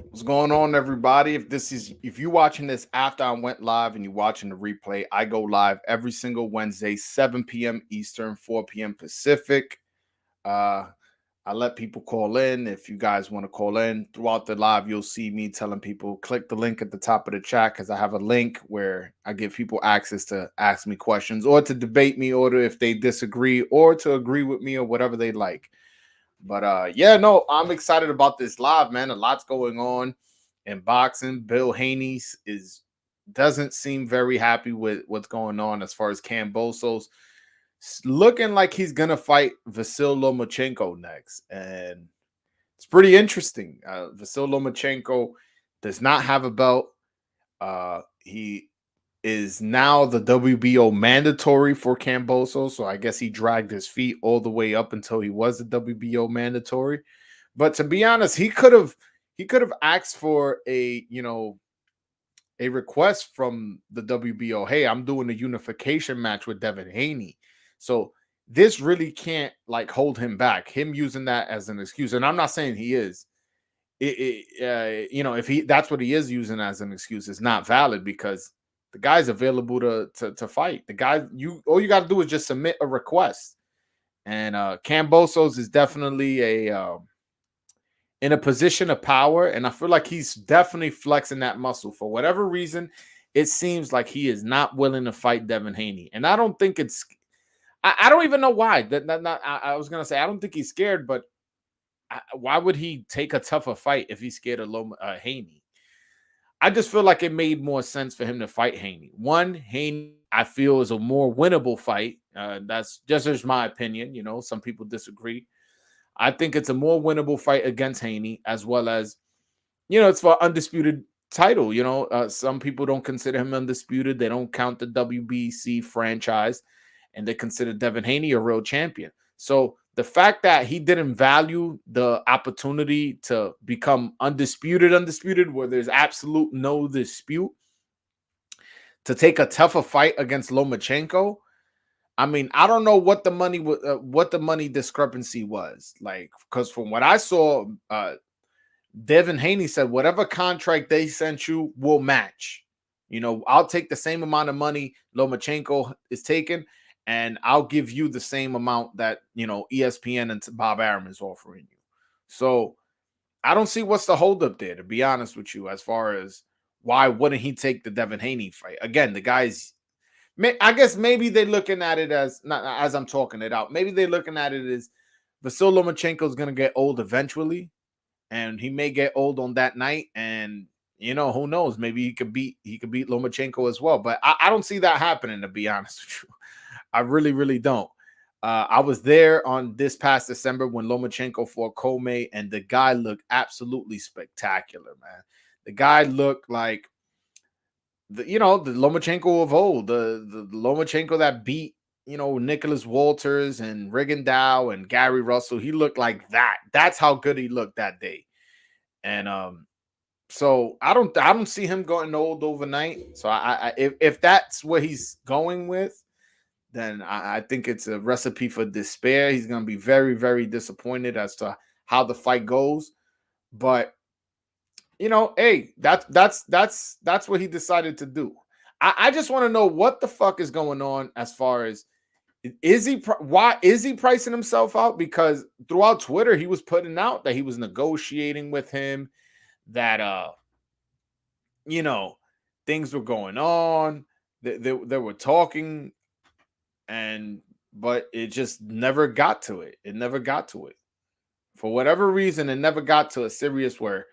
What's going on, everybody? If you're watching this after I went live and you're watching the replay, I go live every single Wednesday, 7 p.m. Eastern, 4 p.m. Pacific. Uh, I let people call in. If you guys want to call in throughout the live, you'll see me telling people click the link at the top of the chat because I have a link where I give people access to ask me questions or to debate me or to, if they disagree or to agree with me or whatever they like. But yeah, no, I'm excited about this live, man. A lot's going on in boxing. Bill Haney is doesn't seem very happy with what's going on as far as Kambosos. Looking like he's gonna fight Vasil Lomachenko next, and it's pretty interesting. Vasil Lomachenko does not have a belt. He is now the WBO mandatory for Kambosos, so I guess he dragged his feet all the way up until he was the WBO mandatory. But to be honest, he could have asked for a request from the WBO. Hey, I'm doing a unification match with Devin Haney, so this really can't like hold him back. Him using that as an excuse, and I'm not saying he is. If he that's what he is using as an excuse, is not valid because the guy's available to fight. The guy, you all you got to do is just submit a request. And Kambosos is definitely a in a position of power, and I feel like he's definitely flexing that muscle for whatever reason. It seems like he is not willing to fight Devin Haney, and I don't think it's. I don't even know why. I was gonna say I don't think he's scared, but why would he take a tougher fight if he's scared of Haney? I just feel like it made more sense for him to fight Haney. One, Haney, I feel, is a more winnable fight. That's just my opinion. Some people disagree. I think it's a more winnable fight against Haney, as well as, it's for undisputed title. Some people don't consider him undisputed. They don't count the WBC franchise, and they consider Devin Haney a real champion. So the fact that he didn't value the opportunity to become undisputed, where there's absolute no dispute, to take a tougher fight against Lomachenko. I mean, I don't know what the money discrepancy was like, because from what I saw, Devin Haney said whatever contract they sent you will match. I'll take the same amount of money Lomachenko is taking, and I'll give you the same amount that ESPN and Bob Arum is offering you. So I don't see what's the holdup there, to be honest with you, as far as why wouldn't he take the Devin Haney fight? Again, the guy's. I guess maybe they're looking at it as, not as I'm talking it out. Maybe they're looking at it as Vasil Lomachenko is going to get old eventually, and he may get old on that night, and who knows? Maybe he could beat Lomachenko as well. But I don't see that happening, to be honest with you. I really, really don't. I was there on this past December when Lomachenko fought Kome, and the guy looked absolutely spectacular, man. The guy looked like the Lomachenko of old, the Lomachenko that beat Nicholas Walters and Rigondeaux and Gary Russell. He looked like that. That's how good he looked that day. And so I don't see him going old overnight. So if that's what he's going with, then I think it's a recipe for despair. He's going to be very, very disappointed as to how the fight goes. But hey, that's what he decided to do. I just want to know what the fuck is going on as far as why is he pricing himself out? Because throughout Twitter he was putting out that he was negotiating with him, that things were going on, they were talking, but it just never got to it. It never got to it. For whatever reason, it never got to a serious where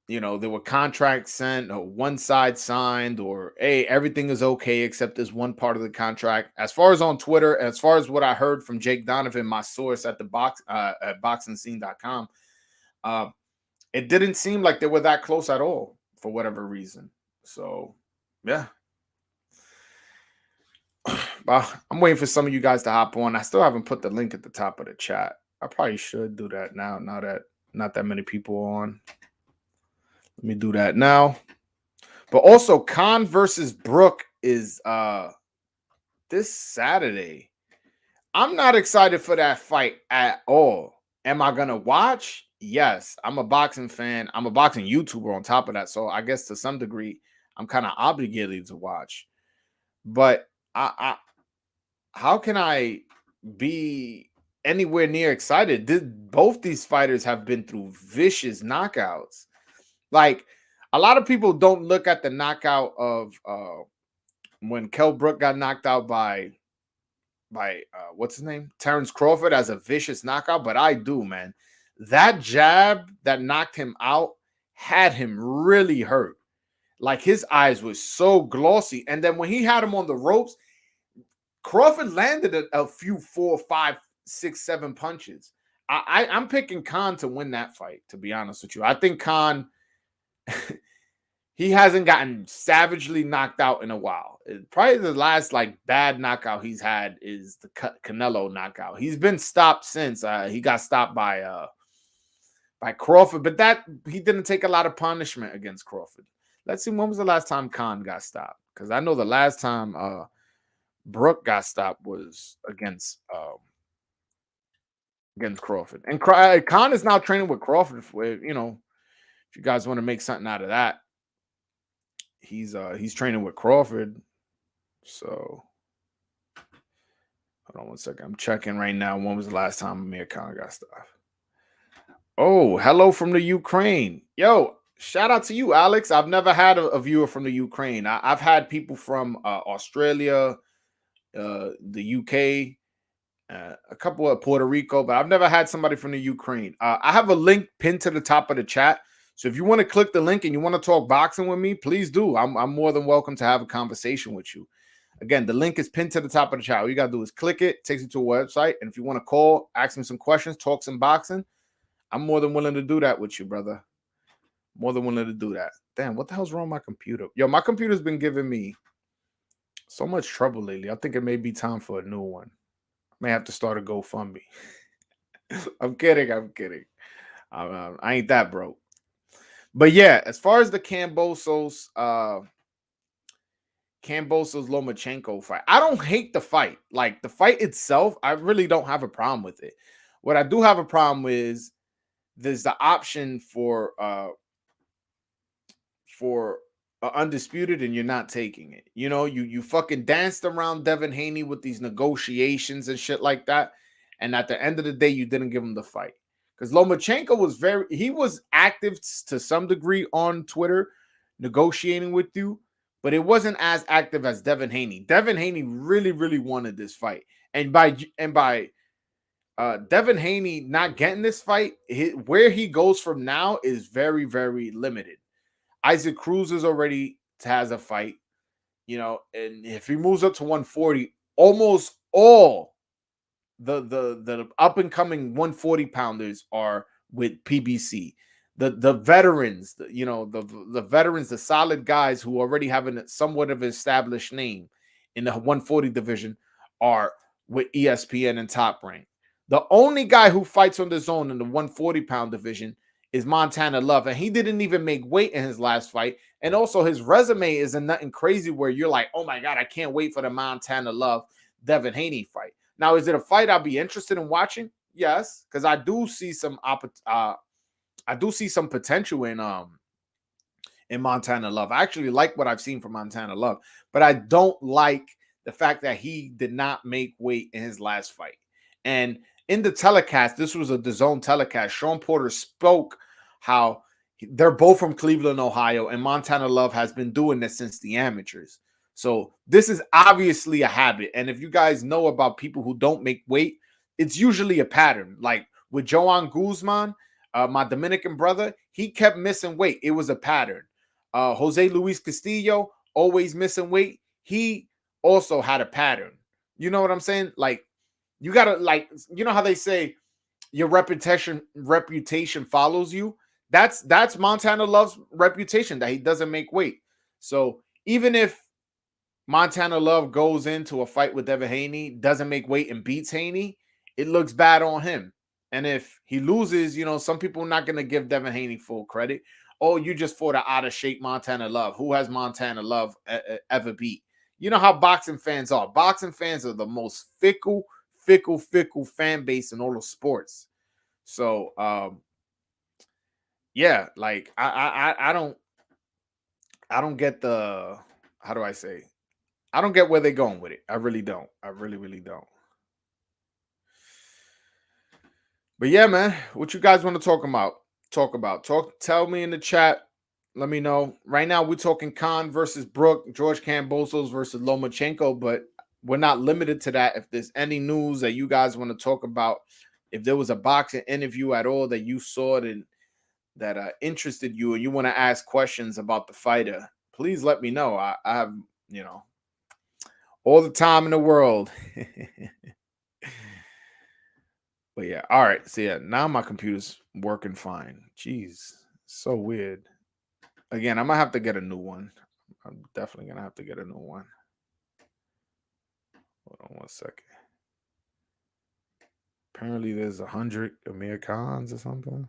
there were contracts sent or one side signed, or hey, everything is okay except this one part of the contract. As far as on Twitter, as far as what I heard from Jake Donovan, my source at the at boxingscene.com, it didn't seem like they were that close at all for whatever reason. So yeah. I'm waiting for some of you guys to hop on. I still haven't put the link at the top of the chat. I probably should do that now that not that many people are on. Let me do that now. But also, Khan versus Brook is this Saturday. I'm not excited for that fight at all. Am I gonna watch? yes, I'm a boxing fan. I'm a boxing YouTuber on top of that. So I guess to some degree, I'm kind of obligated to watch. But I how can I be anywhere near excited? Both these fighters have been through vicious knockouts. Like a lot of people don't look at the knockout of when Brook got knocked out by what's his name? Terrence Crawford as a vicious knockout, but I do, man. That jab that knocked him out had him really hurt. Like his eyes were so glossy. And then when he had him on the ropes, Crawford landed a few 4, 5, 6, 7 punches. I'm picking Khan to win that fight, to be honest with you. I think Khan he hasn't gotten savagely knocked out in a while. Probably the last like bad knockout he's had is the Canelo knockout. He's been stopped since. He got stopped by Crawford, but that he didn't take a lot of punishment against Crawford. Let's see, when was the last time Khan got stopped? Because I know the last time Brook got stopped was against Crawford. And Khan is now training with Crawford. For, if you guys want to make something out of that, he's training with Crawford. So hold on one second. I'm checking right now. When was the last time Amir Khan got stopped? Oh, hello from the Ukraine. Yo, shout out to you, Alex. I've never had a viewer from the Ukraine. I've had people from Australia, the UK, a couple of Puerto Rico, but I've never had somebody from the Ukraine. I have a link pinned to the top of the chat. So if you want to click the link and you want to talk boxing with me, please do. I'm more than welcome to have a conversation with you. Again, the link is pinned to the top of the chat. All you got to do is click it, takes you to a website. And if you want to call, ask me some questions, talk some boxing, I'm more than willing to do that with you, brother. More than willing to do that. Damn, what the hell's wrong with my computer? Yo, my computer's been giving me so much trouble lately. I think it may be time for a new one. I may have to start a GoFundMe. I'm kidding. I ain't that broke. But yeah, as far as the Kambosos Lomachenko fight, I don't hate the fight. Like the fight itself, I really don't have a problem with it. What I do have a problem with is there's the option for undisputed and you're not taking it. You fucking danced around Devin Haney with these negotiations and shit like that. And at the end of the day, you didn't give him the fight. Because Lomachenko was active to some degree on Twitter, negotiating with you, but it wasn't as active as Devin Haney. Devin Haney really, really wanted this fight. And by Devin Haney not getting this fight, where he goes from now is very, very limited. Isaac Cruz already has a fight, and if he moves up to 140, almost all the up and coming 140 pounders are with PBC. The veterans, the veterans, the solid guys who already have somewhat of an established name in the 140 division are with ESPN and Top Rank. The only guy who fights on the zone in the 140-pound division is Montana Love, and he didn't even make weight in his last fight. And also his resume isn't nothing crazy where you're like, oh my God, I can't wait for the Montana Love Devin Haney fight. Now, is it a fight I'll be interested in watching? Yes, because I do see some potential in Montana Love. I actually like what I've seen from Montana Love, but I don't like the fact that he did not make weight in his last fight. And in the telecast, this was a DAZN telecast. Sean Porter spoke how they're both from Cleveland, Ohio, and Montana Love has been doing this since the amateurs. So this is obviously a habit. And if you guys know about people who don't make weight, it's usually a pattern. Like with Joan Guzman, my Dominican brother, he kept missing weight. It was a pattern. Jose Luis Castillo, always missing weight. He also had a pattern. You know what I'm saying? Like, you gotta, like, you know how they say your reputation follows you? That's Montana Love's reputation, that he doesn't make weight. So even if Montana Love goes into a fight with Devin Haney, doesn't make weight, and beats Haney, it looks bad on him. And if he loses, some people are not going to give Devin Haney full credit. Oh, you just fought an out-of-shape Montana Love. Who has Montana Love ever beat? You know how boxing fans are. Boxing fans are the most fickle fan base in all of sports. So yeah, like I don't get the, how do I say? I don't get where they're going with it. I really don't. I really, really don't. But yeah, man, what you guys want to talk about? Tell me in the chat. Let me know. Right now, we're talking Khan versus Brook, George Kambosos versus Lomachenko, but we're not limited to that. If there's any news that you guys want to talk about, if there was a boxing interview at all that you saw that interested you and you want to ask questions about the fighter, please let me know. I have, you know, all the time in the world. But yeah, all right. So yeah, now my computer's working fine. Jeez, so weird. Again, I'm gonna have to get a new one. I'm definitely gonna have to get a new one. Hold on one second. Apparently, there's 100 Amir Khans or something.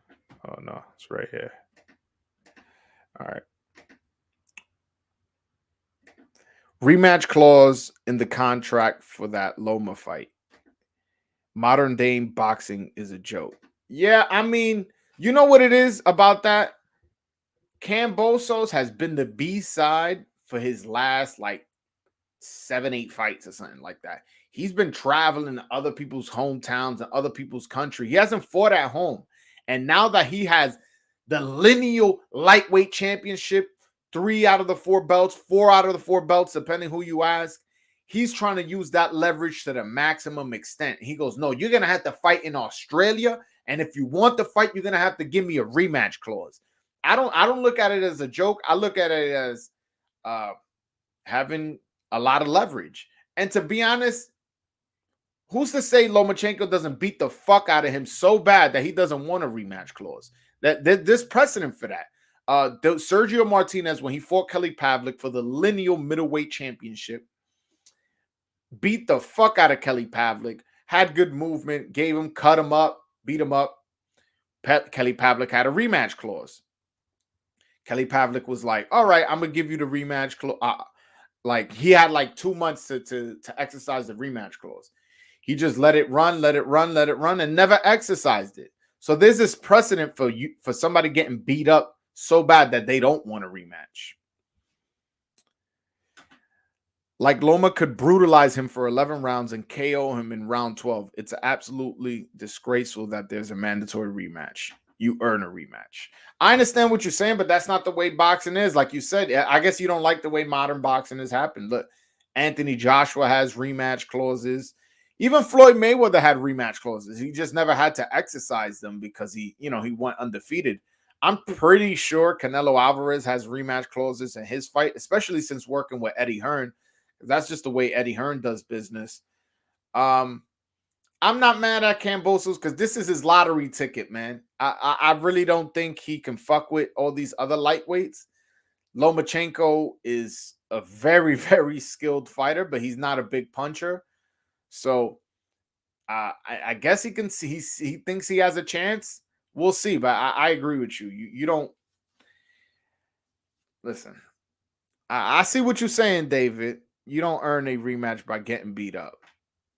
Oh no, it's right here. All right. Rematch clause in the contract for that Loma fight. Modern day boxing is a joke. Yeah, I mean, you know what it is about that? Kambosos has been the B side for his last like 7, 8 fights or something like that. He's been traveling to other people's hometowns and other people's country. He hasn't fought at home. And now that he has the lineal lightweight championship, 3 out of the 4 belts, 4 out of the 4 belts, depending who you ask, he's trying to use that leverage to the maximum extent. He goes, no, you're going to have to fight in Australia. And if you want to fight, you're going to have to give me a rematch clause. I don't look at it as a joke. I look at it as having a lot of leverage. And to be honest, who's to say Lomachenko doesn't beat the fuck out of him so bad that he doesn't want a rematch clause? There's precedent for that. Sergio Martinez, when he fought Kelly Pavlik for the lineal middleweight championship, beat the fuck out of Kelly Pavlik, had good movement, cut him up, beat him up. Kelly Pavlik had a rematch clause. Kelly Pavlik was like, all right, I'm going to give you the rematch clause. Like he had like 2 months to exercise the rematch clause. He just let it run, and never exercised it. So there's this precedent for somebody getting beat up so bad that they don't want a rematch. Like Loma could brutalize him for 11 rounds and KO him in round 12. It's absolutely disgraceful that there's a mandatory rematch. You earn a rematch. I understand what you're saying, but that's not the way boxing is. Like you said, I guess you don't like the way modern boxing has happened. Look, Anthony Joshua has rematch clauses. Even Floyd Mayweather had rematch clauses. He just never had to exercise them because he went undefeated. I'm pretty sure Canelo Alvarez has rematch clauses in his fight, especially since working with Eddie Hearn. That's just the way Eddie Hearn does business. I'm not mad at Kambosos because this is his lottery ticket, man. I really don't think he can fuck with all these other lightweights. Lomachenko is a very, very skilled fighter, but he's not a big puncher. So I guess he can see he thinks he has a chance. We'll see, but I agree with you. You don't listen. I see what you're saying, David. You don't earn a rematch by getting beat up.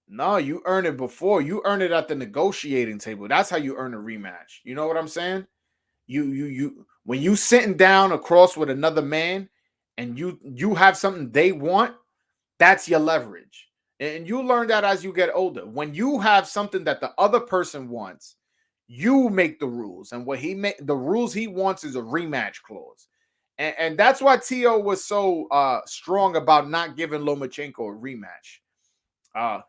No, you earn it before. You earn it at the negotiating table. That's how you earn a rematch. You know what I'm saying? You when you sitting down across with another man and you have something they want, that's your leverage. And you learn that as you get older. When you have something that the other person wants, you make the rules. And what the rules he wants is a rematch clause. And that's why Tio was so strong about not giving Lomachenko a rematch.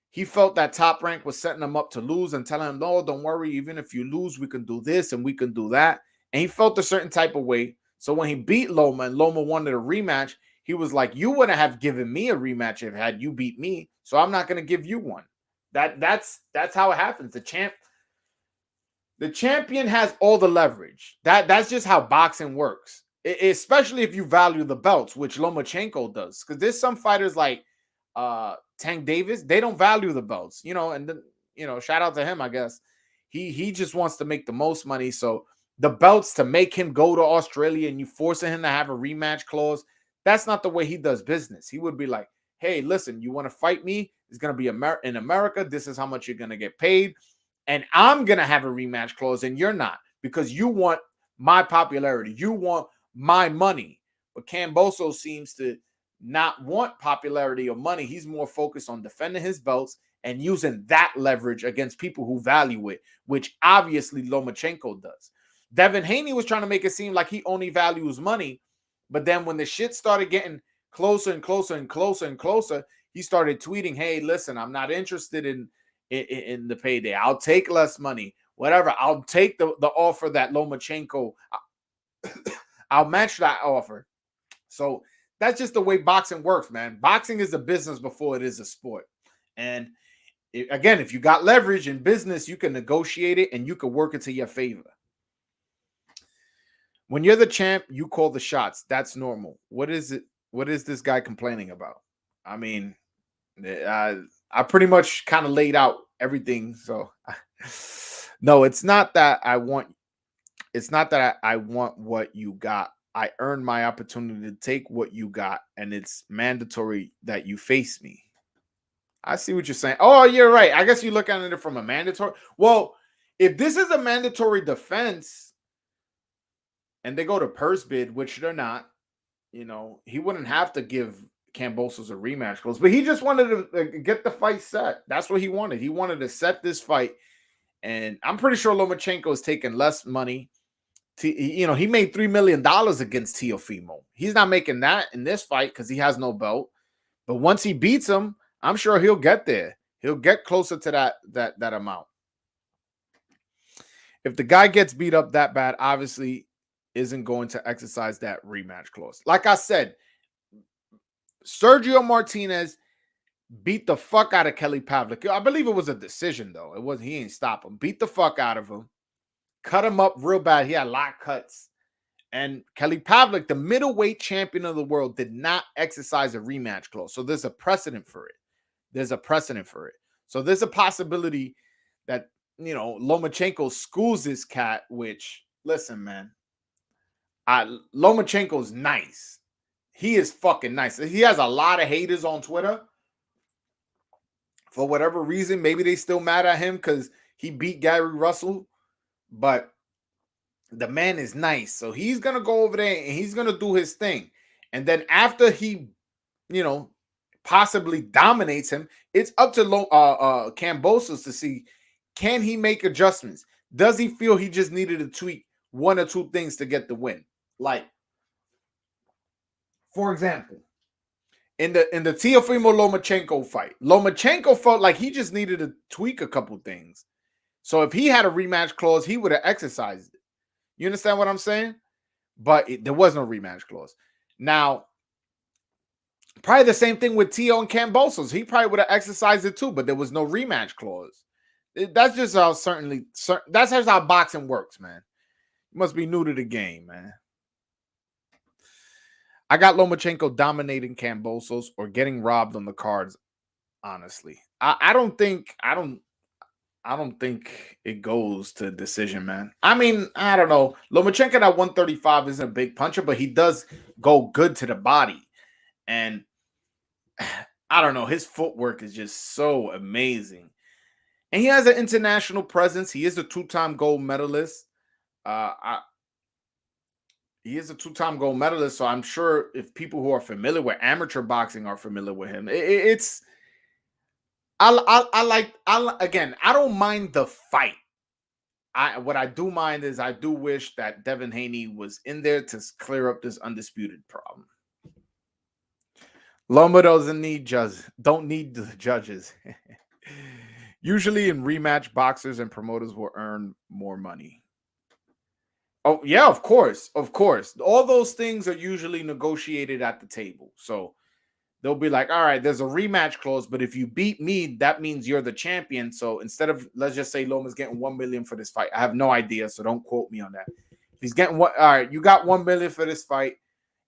He felt that Top Rank was setting him up to lose and telling him, no, don't worry. Even if you lose, we can do this and we can do that. And he felt a certain type of way. So when he beat Loma and Loma wanted a rematch, he was like, you wouldn't have given me a rematch if had you beat me. So I'm not going to give you one. That's how it happens. The champion has all the leverage. That's just how boxing works. Especially if you value the belts, which Lomachenko does. Because there's some fighters like Tank Davis, they don't value the belts, and then, shout out to him, I guess. He just wants to make the most money. So the belts to make him go to Australia and you forcing him to have a rematch clause, that's not the way he does business. He would be like, hey, listen, you want to fight me? It's going to be in America. This is how much you're going to get paid. And I'm going to have a rematch clause and you're not, because you want my popularity. You want my money. But Kambosos seems to not want popularity or money. He's more focused on defending his belts and using that leverage against people who value it, which obviously Lomachenko does. Devin Haney was trying to make it seem like he only values money, but then when the shit started getting closer and closer and closer and closer, he started tweeting, "Hey, listen, I'm not interested in the payday. I'll take less money, whatever. I'll take the offer that Lomachenko. I'll match that offer." So that's just the way boxing works, man. Boxing is a business before it is a sport. And again, if you got leverage in business, you can negotiate it and you can work it to your favor. When you're the champ, you call the shots. That's normal. What is it? What is this guy complaining about? I mean, I pretty much kind of laid out everything. So no, it's not that I want. It's not that I want what you got. I earned my opportunity to take what you got, and it's mandatory that you face me. I see what you're saying. Oh, you're right. I guess you look at it from a mandatory. Well, if this is a mandatory defense and they go to purse bid, which they're not, he wouldn't have to give Kambosos a rematch clause, but he just wanted to get the fight set. That's what he wanted. He wanted to set this fight, and I'm pretty sure Lomachenko is taking less money. He made $3 million against Teofimo. He's not making that in this fight because he has no belt. But once he beats him, I'm sure he'll get there. He'll get closer to that amount. If the guy gets beat up that bad, obviously isn't going to exercise that rematch clause. Like I said, Sergio Martinez beat the fuck out of Kelly Pavlik. I believe it was a decision, though. It wasn't. He ain't stop him. Beat the fuck out of him. Cut him up real bad. He had a lot of cuts. And Kelly Pavlik, the middleweight champion of the world, did not exercise a rematch clause. So there's a precedent for it. So there's a possibility that, Lomachenko schools this cat, which, listen, man, Lomachenko's nice. He is fucking nice. He has a lot of haters on Twitter. For whatever reason, maybe they still mad at him because he beat Gary Russell. But the man is nice. So he's going to go over there and he's going to do his thing. And then after he, possibly dominates him, it's up to Kambosos to see, can he make adjustments? Does he feel he just needed to tweak one or two things to get the win? Like, for example, in the Teofimo Lomachenko fight, Lomachenko felt like he just needed to tweak a couple things. So if he had a rematch clause, he would have exercised it. You understand what I'm saying? But there was no rematch clause. Now, probably the same thing with Teo and Kambosos. He probably would have exercised it too, but there was no rematch clause. That's just how that's just how boxing works, man. You must be new to the game, man. I got Lomachenko dominating Kambosos or getting robbed on the cards. Honestly, I don't think it goes to decision, man. I mean, I don't know. Lomachenko at 135 isn't a big puncher, but he does go good to the body. And I don't know. His footwork is just so amazing. And he has an international presence. He is a two-time gold medalist. He is a two-time gold medalist, so I'm sure if people who are familiar with amateur boxing are familiar with him, again, I don't mind the fight. What I do mind is I do wish that Devin Haney was in there to clear up this undisputed problem. Loma doesn't need judges. Don't need the judges. Usually in rematch, boxers and promoters will earn more money. Oh, yeah, of course. Of course. All those things are usually negotiated at the table. So they'll be like, all right, there's a rematch clause, but if you beat me, that means you're the champion. So instead of, let's just say Loma's getting $1 million for this fight. I have no idea, so don't quote me on that. If he's getting what, all right, you got $1 million for this fight.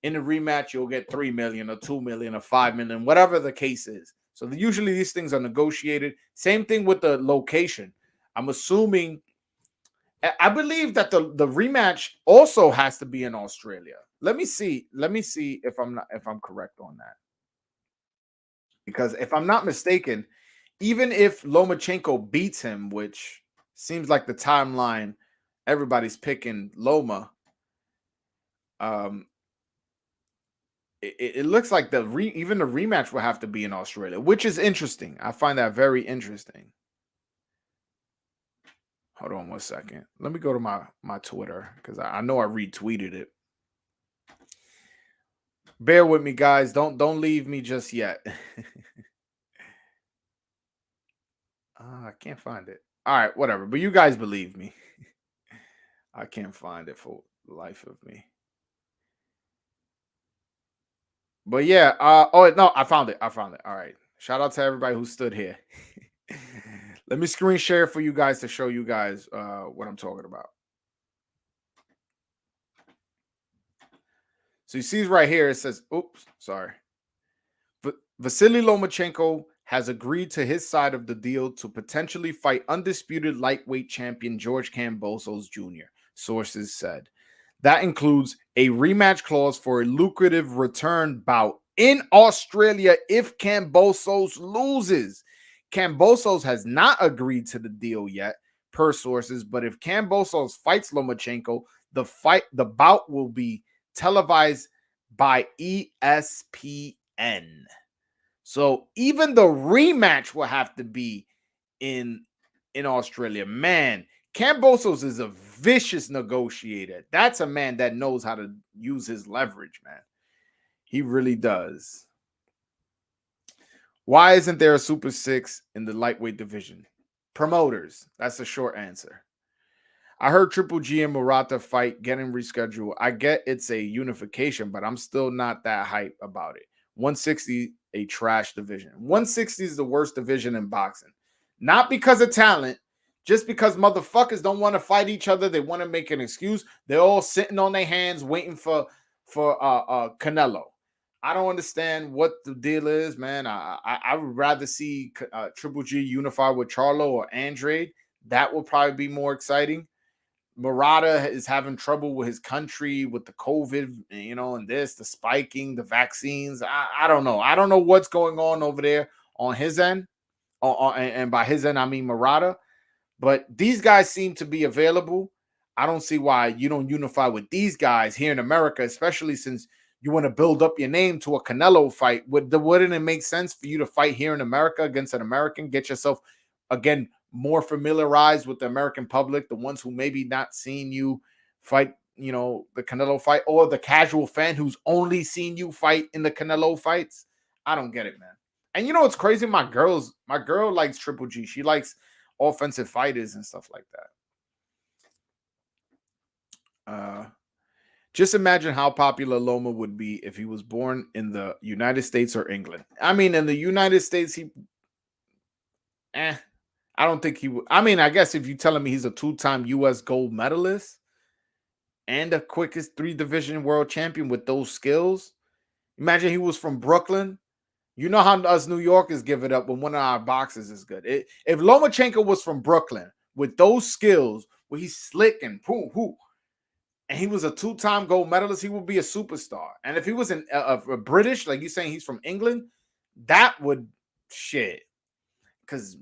In the rematch, you'll get $3 million or $2 million or $5 million, whatever the case is. So usually these things are negotiated. Same thing with the location. I'm assuming, I believe that the rematch also has to be in Australia. Let me see if I'm correct on that. Because if I'm not mistaken, even if Lomachenko beats him, which seems like the timeline, everybody's picking Loma. It looks like even the rematch will have to be in Australia, which is interesting. I find that very interesting. Hold on 1 second. Let me go to my Twitter because I know I retweeted it. Bear with me, guys. Don't leave me just yet. I can't find it. All right, whatever. But you guys believe me. I can't find it for the life of me. But yeah, oh no, I found it. All right. Shout out to everybody who stood here. Let me screen share for you guys to show you guys what I'm talking about. So you see right here, it says, oops, sorry. Vasily Lomachenko has agreed to his side of the deal to potentially fight undisputed lightweight champion George Kambosos Jr., sources said. That includes a rematch clause for a lucrative return bout in Australia if Kambosos loses. Kambosos has not agreed to the deal yet, per sources, but if Kambosos fights Lomachenko, the bout will be televised by ESPN. So even the rematch will have to be in Australia. Man, Kambosos is a vicious negotiator. That's a man that knows how to use his leverage, man. He really does. Why isn't there a Super 6 in the lightweight division? Promoters. That's the short answer. I heard Triple G and Murata fight getting rescheduled. I get it's a unification, but I'm still not that hype about it. 160, a trash division. 160 is the worst division in boxing. Not because of talent, just because motherfuckers don't want to fight each other. They want to make an excuse. They're all sitting on their hands waiting for Canelo. I don't understand what the deal is, man. I would rather see Triple G unify with Charlo or Andrade. That will probably be more exciting. Murata is having trouble with his country with the COVID, and the spiking, the vaccines. I don't know. I don't know what's going on over there on his end. And by his end, I mean Murata. But these guys seem to be available. I don't see why you don't unify with these guys here in America, especially since you want to build up your name to a Canelo fight. Wouldn't it make sense for you to fight here in America against an American? Get yourself, again, more familiarized with the American public, the ones who maybe not seen you fight, the Canelo fight, or the casual fan who's only seen you fight in the Canelo fights. I don't get it, man. And it's crazy. My girl likes Triple G. She likes offensive fighters and stuff like that. Just imagine how popular Loma would be if he was born in the United States or England. I mean, in the United States, I don't think he would. I mean, I guess if you're telling me he's a 2-time U.S. gold medalist and the quickest 3-division world champion with those skills, imagine he was from Brooklyn. You know how us New Yorkers give it up when one of our boxers is good. If Lomachenko was from Brooklyn with those skills, where he's slick and and he was a 2-time gold medalist, he would be a superstar. And if he was a British, like you're saying he's from England, that would shit. Because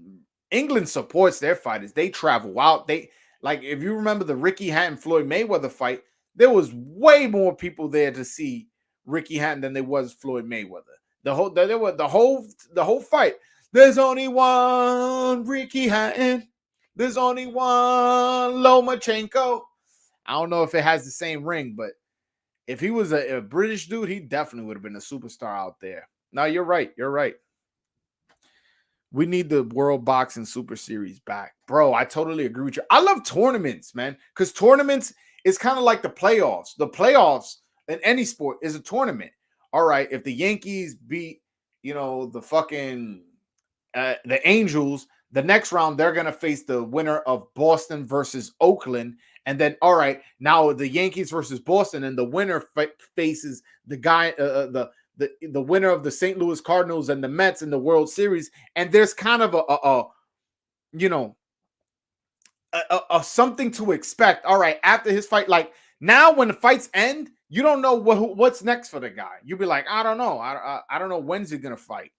England supports their fighters. They travel out. If you remember the Ricky Hatton Floyd Mayweather fight, there was way more people there to see Ricky Hatton than there was Floyd Mayweather. The whole fight. There's only one Ricky Hatton. There's only one Lomachenko. I don't know if it has the same ring, but if he was a British dude, he definitely would have been a superstar out there. No, you're right. We need the World Boxing Super Series back. Bro, I totally agree with you. I love tournaments, man, because tournaments is kind of like the playoffs. The playoffs in any sport is a tournament. All right, if the Yankees beat, the fucking the Angels, the next round they're going to face the winner of Boston versus Oakland. And then, all right, now the Yankees versus Boston, and the winner faces the guy, the winner of the St. Louis Cardinals and the Mets in the World Series. And there's kind of a something to expect. All right, after his fight, like now when the fights end, you don't know what's next for the guy. You'll be like, I don't know. I don't know when's he going to fight.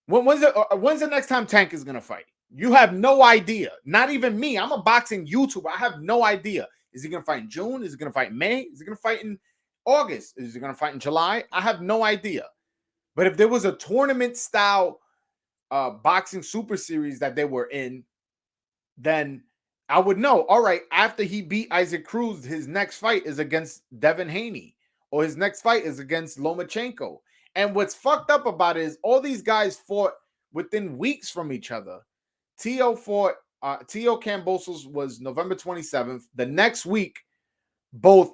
When's the next time Tank is going to fight? You have no idea. Not even me. I'm a boxing YouTuber. I have no idea. Is he going to fight in June? Is he going to fight in May? Is he going to fight in August. Is he going to fight in July? I have no idea. But if there was a tournament style boxing super series that they were in, then I would know. All right, after he beat Isaac Cruz, his next fight is against Devin Haney, or his next fight is against Lomachenko. And what's fucked up about it is all these guys fought within weeks from each other. Tio Kambosos was November 27th. The next week, both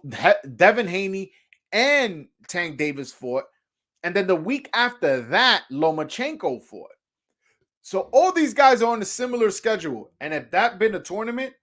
Devin Haney and Tank Davis fought. And then the week after that, Lomachenko fought. So all these guys are on a similar schedule. And if that been a tournament,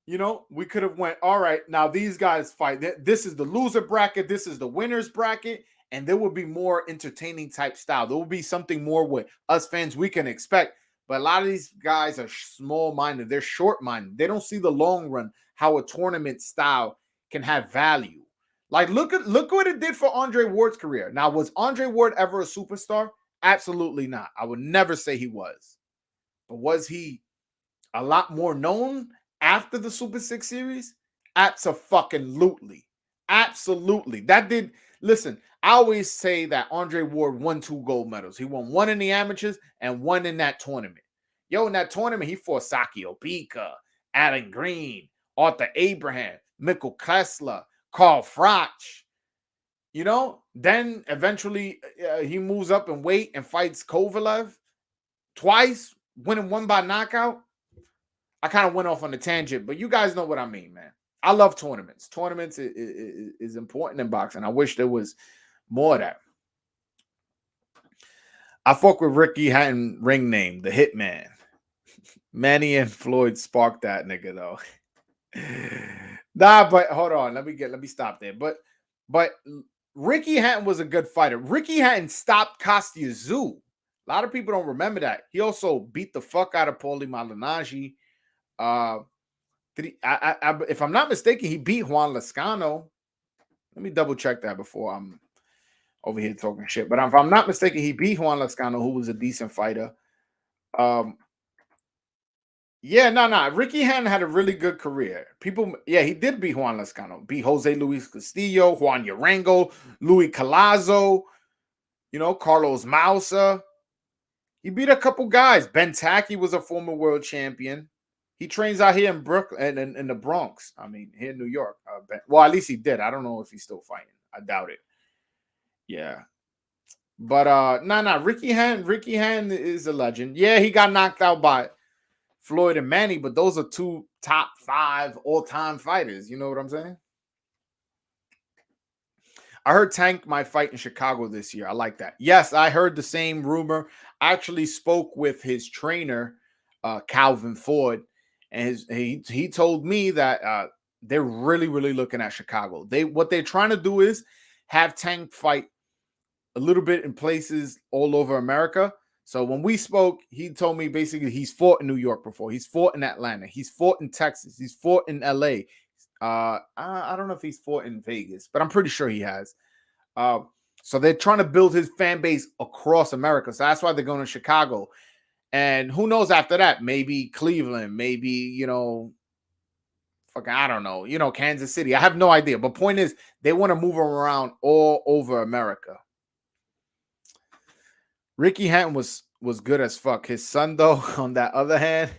you know, we could have went, all right, now these guys fight. This is the loser bracket. This is the winner's bracket. And there will be more entertaining type style. There will be something more what us fans we can expect. But a lot of these guys are small-minded. They're short-minded. They don't see the long run, how a tournament style can have value. Like, look what it did for Andre Ward's career. Now, was Andre Ward ever a superstar? Absolutely not. I would never say he was. But was he a lot more known after the Super 6 series? Abso-fucking-lutely. Absolutely. That did... Listen, I always say that Andre Ward won 2 gold medals. He won 1 in the amateurs and 1 in that tournament. Yo, in that tournament, he fought Saki Obika, Alan Green, Arthur Abraham, Mikkel Kessler, Carl Froch. You know, then eventually he moves up in weight and fights Kovalev twice, winning 1 by knockout. I kind of went off on a tangent, but you guys know what I mean, man. I love tournaments. Tournaments is important in boxing. I wish there was more of that. I fuck with Ricky Hatton ring name, the Hitman. Manny and Floyd sparked that nigga though. Nah, but hold on. Let me stop there. But Ricky Hatton was a good fighter. Ricky Hatton stopped Kostya Tszyu. A lot of people don't remember that. He also beat the fuck out of Paulie Malignaggi. If I'm not mistaken, he beat Juan Lascano. Let me double check that before I'm over here talking shit. But if I'm not mistaken, he beat Juan Lascano, who was a decent fighter. Ricky Hatton had a really good career. He did beat Juan Lascano, beat Jose Luis Castillo, Juan Urango, Louis Collazo, you know, Carlos Mausa. He beat a couple guys. Ben Tacky was a former world champion. He trains out here in Brooklyn and in the Bronx. I mean, here in New York. Well, at least he did. I don't know if he's still fighting. I doubt it. Yeah. But Ricky Hatton is a legend. Yeah, he got knocked out by Floyd and Manny, but those are 2 top 5 all-time fighters. You know what I'm saying? I heard Tank might fight in Chicago this year. I like that. Yes, I heard the same rumor. I actually spoke with his trainer, Calvin Ford, and he told me that they're really, really looking at Chicago. What they're trying to do is have Tank fight a little bit in places all over America. So when we spoke, he told me basically he's fought in New York before. He's fought in Atlanta. He's fought in Texas. He's fought in LA. I don't know if he's fought in Vegas, but I'm pretty sure he has. So they're trying to build his fan base across America. So that's why they're going to Chicago. And who knows after that? Maybe Cleveland, maybe, you know, I don't know, you know, Kansas City. I have no idea. But point is, they want to move him around all over America. Ricky Hatton was good as fuck. His son, though, on that other hand,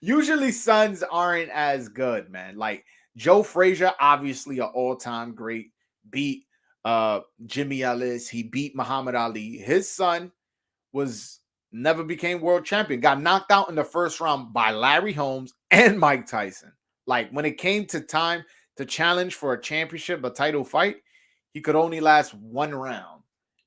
usually sons aren't as good, man. Like Joe Frazier, obviously an all-time great, beat Jimmy Ellis. He beat Muhammad Ali. His son never became world champion. Got knocked out in the first round by Larry Holmes and Mike Tyson. Like when it came to time to challenge for a championship, a title fight, he could only last 1 round.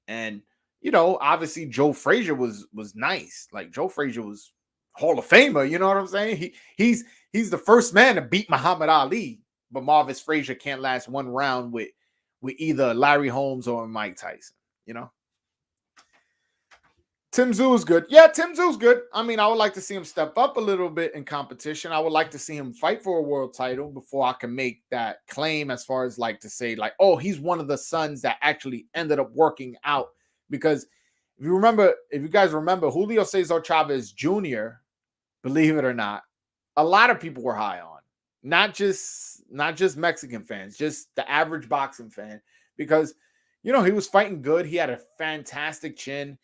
And you know, obviously Joe Frazier was nice. Like Joe Frazier was Hall of Famer. You know what I'm saying? He's the first man to beat Muhammad Ali, but Marvis Frazier can't last 1 round with either Larry Holmes or Mike Tyson. You know. Tim Tszyu is good. Yeah, Tim Tszyu is good. I mean, I would like to see him step up a little bit in competition. I would like to see him fight for a world title before I can make that claim as far as like to say like, oh, he's one of the sons that actually ended up working out. Because if you guys remember, Julio Cesar Chavez Jr., believe it or not, a lot of people were high on. Not just not just Mexican fans, just the average boxing fan, because he was fighting good. He had a fantastic chin.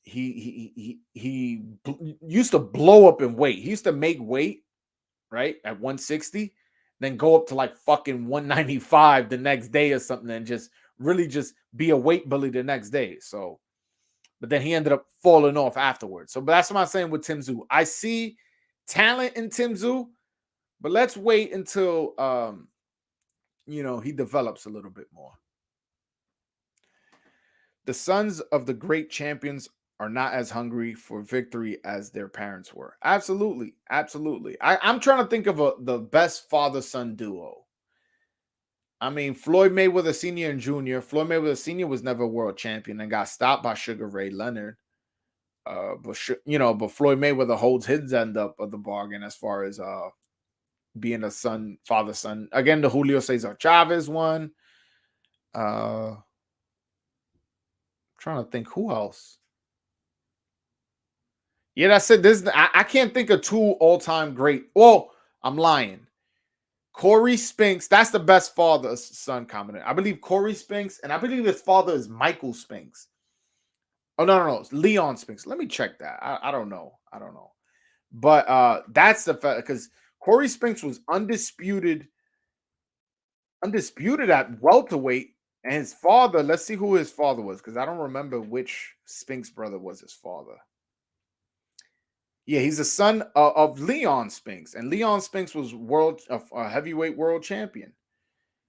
He used to blow up in weight. He used to make weight right at 160, then go up to like fucking 195 the next day or something, and just really just be a weight bully the next day. So, but then he ended up falling off afterwards. So, but that's what I'm saying with Tim Tszyu. I see talent in Tim Tszyu, but let's wait until he develops a little bit more. The sons of the great champions are not as hungry for victory as their parents were. Absolutely. Absolutely. I'm trying to think of the best father-son duo. I mean, Floyd Mayweather Sr. and Jr. Floyd Mayweather Sr. was never a world champion and got stopped by Sugar Ray Leonard. But Floyd Mayweather holds his end up of the bargain as far as being a father-son. Again, the Julio Cesar Chavez one. Trying to think who else. Yeah, that's it. I can't think of two all-time great. Well, I'm lying. Corey Spinks, that's the best father-son combination. I believe Corey Spinks, and I believe his father is Michael Spinks. Oh, no. It's Leon Spinks. Let me check that. I don't know. But that's the fact, because Corey Spinks was undisputed at welterweight, and his father, let's see who his father was, because I don't remember which Spinks brother was his father. Yeah, he's the son of Leon Spinks, and Leon Spinks was heavyweight world champion.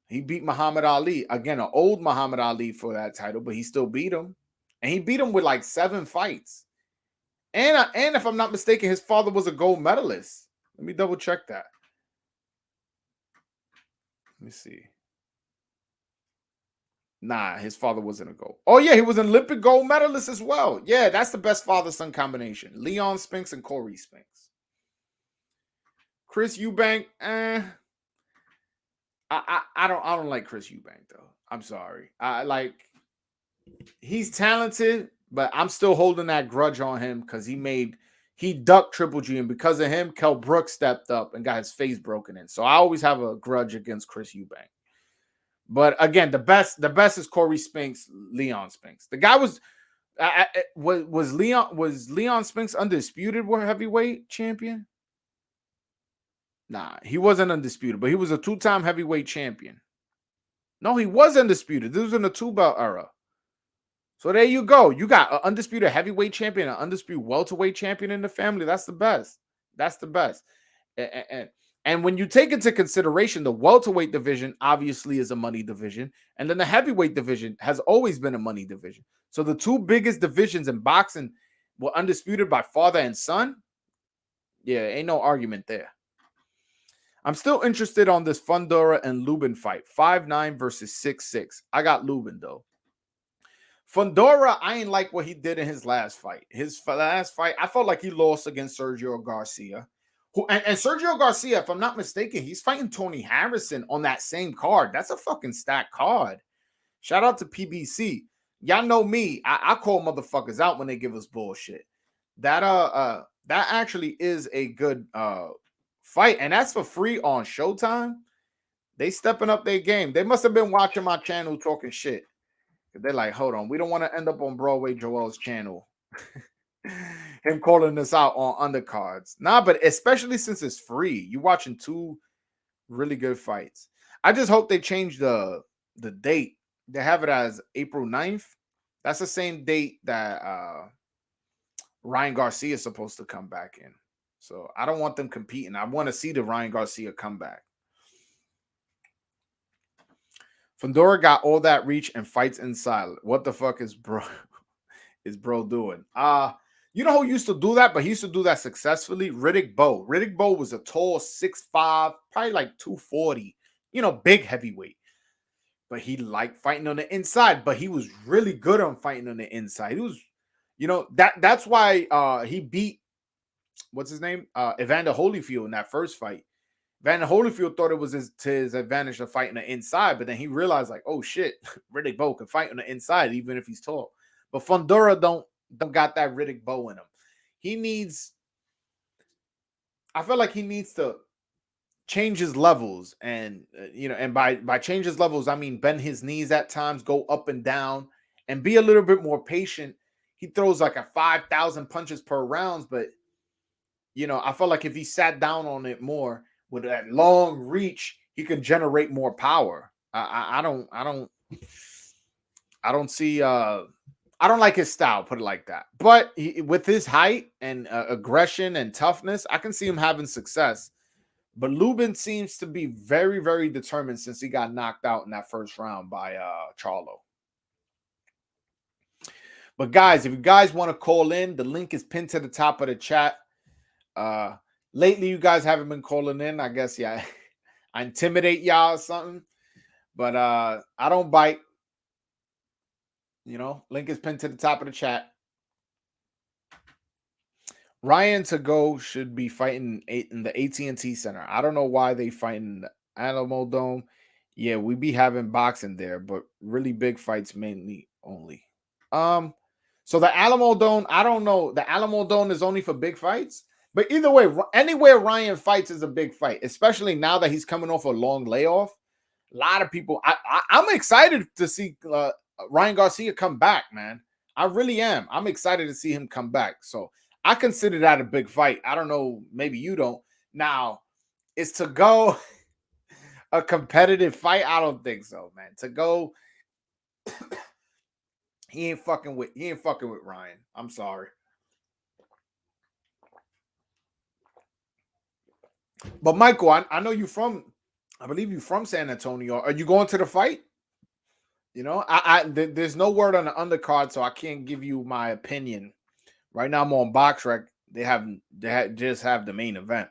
He beat Muhammad Ali, again, an old Muhammad Ali for that title, but he still beat him, and he beat him with like 7 fights. And if I'm not mistaken, his father was a gold medalist. Let me double check that. Let me see. Nah, his father wasn't a gold. Oh, yeah, he was an Olympic gold medalist as well. Yeah, that's the best father-son combination. Leon Spinks and Corey Spinks. Chris Eubank, I don't like Chris Eubank, though. I'm sorry. He's talented, but I'm still holding that grudge on him because he ducked Triple G, and because of him, Kell Brooks stepped up and got his face broken in. So I always have a grudge against Chris Eubank. But again, the best is Corey Spinks, Leon Spinks. The guy was Leon Spinks undisputed world heavyweight champion? Nah, he wasn't undisputed, but he was a 2-time heavyweight champion. No, he was undisputed. This was in the 2-belt era. So there you go. You got an undisputed heavyweight champion, an undisputed welterweight champion in the family. That's the best. That's the best. And when you take into consideration, the welterweight division obviously is a money division, and then the heavyweight division has always been a money division. So the two biggest divisions in boxing were undisputed by father and son. Yeah, ain't no argument there. I'm still interested on this Fundora and Lubin fight. 5'9" versus 6'6". I got Lubin, though. Fundora, I ain't like what he did in his last fight. His last fight, I felt like he lost against Sergio Garcia. And Sergio Garcia, if I'm not mistaken, he's fighting Tony Harrison on that same card. That's a fucking stacked card. Shout out to PBC. Y'all know me. I call motherfuckers out when they give us bullshit. That actually is a good fight, and that's for free on Showtime. They stepping up their game. They must have been watching my channel talking shit. They're like, hold on, we don't want to end up on Broadway Joel's channel. Him calling us out on undercards. Nah, but especially since it's free, you're watching 2 really good fights. I just hope they change the date. They have it as April 9th. That's the same date that Ryan Garcia is supposed to come back in. So I don't want them competing. I want to see the Ryan Garcia comeback. Fundora got all that reach and fights in silence. What the fuck is bro doing? You know who used to do that, but he used to do that successfully? Riddick Bowe. Riddick Bowe was a tall 6'5", probably like 240, big heavyweight. But he liked fighting on the inside, but he was really good on fighting on the inside. He was, that's why he beat, what's his name? Evander Holyfield in that first fight. Evander Holyfield thought it was to his advantage to fight on the inside, but then he realized, like, oh shit, Riddick Bowe can fight on the inside even if he's tall. But Fundora don't got that Riddick Bowe in him. I feel like he needs to changes levels, and and by changes levels, I mean bend his knees at times, go up and down, and be a little bit more patient. He throws like a 5,000 punches per round, but I felt like if he sat down on it more with that long reach, he could generate more power. I don't see. I don't like his style, put it like that. But with his height and aggression and toughness, I can see him having success. But Lubin seems to be very, very determined since he got knocked out in that first round by Charlo. But guys, if you guys want to call in, the link is pinned to the top of the chat. Lately, you guys haven't been calling in. I guess, yeah, I intimidate y'all or something. But I don't bite. Link is pinned to the top of the chat. Ryan to go should be fighting in the AT&T Center. I don't know why they fight in the Alamo Dome. Yeah, we be having boxing there, but really big fights mainly only. So the Alamo Dome, I don't know. The Alamo Dome is only for big fights. But either way, anywhere Ryan fights is a big fight, especially now that he's coming off a long layoff. A lot of people, I'm excited to see Ryan Garcia come back, man. I really am. I'm excited to see him come back. So I consider that a big fight. I don't know. Maybe you don't. Now, is to go a competitive fight? I don't think so, man. To go, he ain't fucking with Ryan. I'm sorry. But Michael, I know you from, I believe you from San Antonio. Are you going to the fight? There's no word on the undercard, so I can't give you my opinion. Right now, I'm on BoxRec. They just have the main event,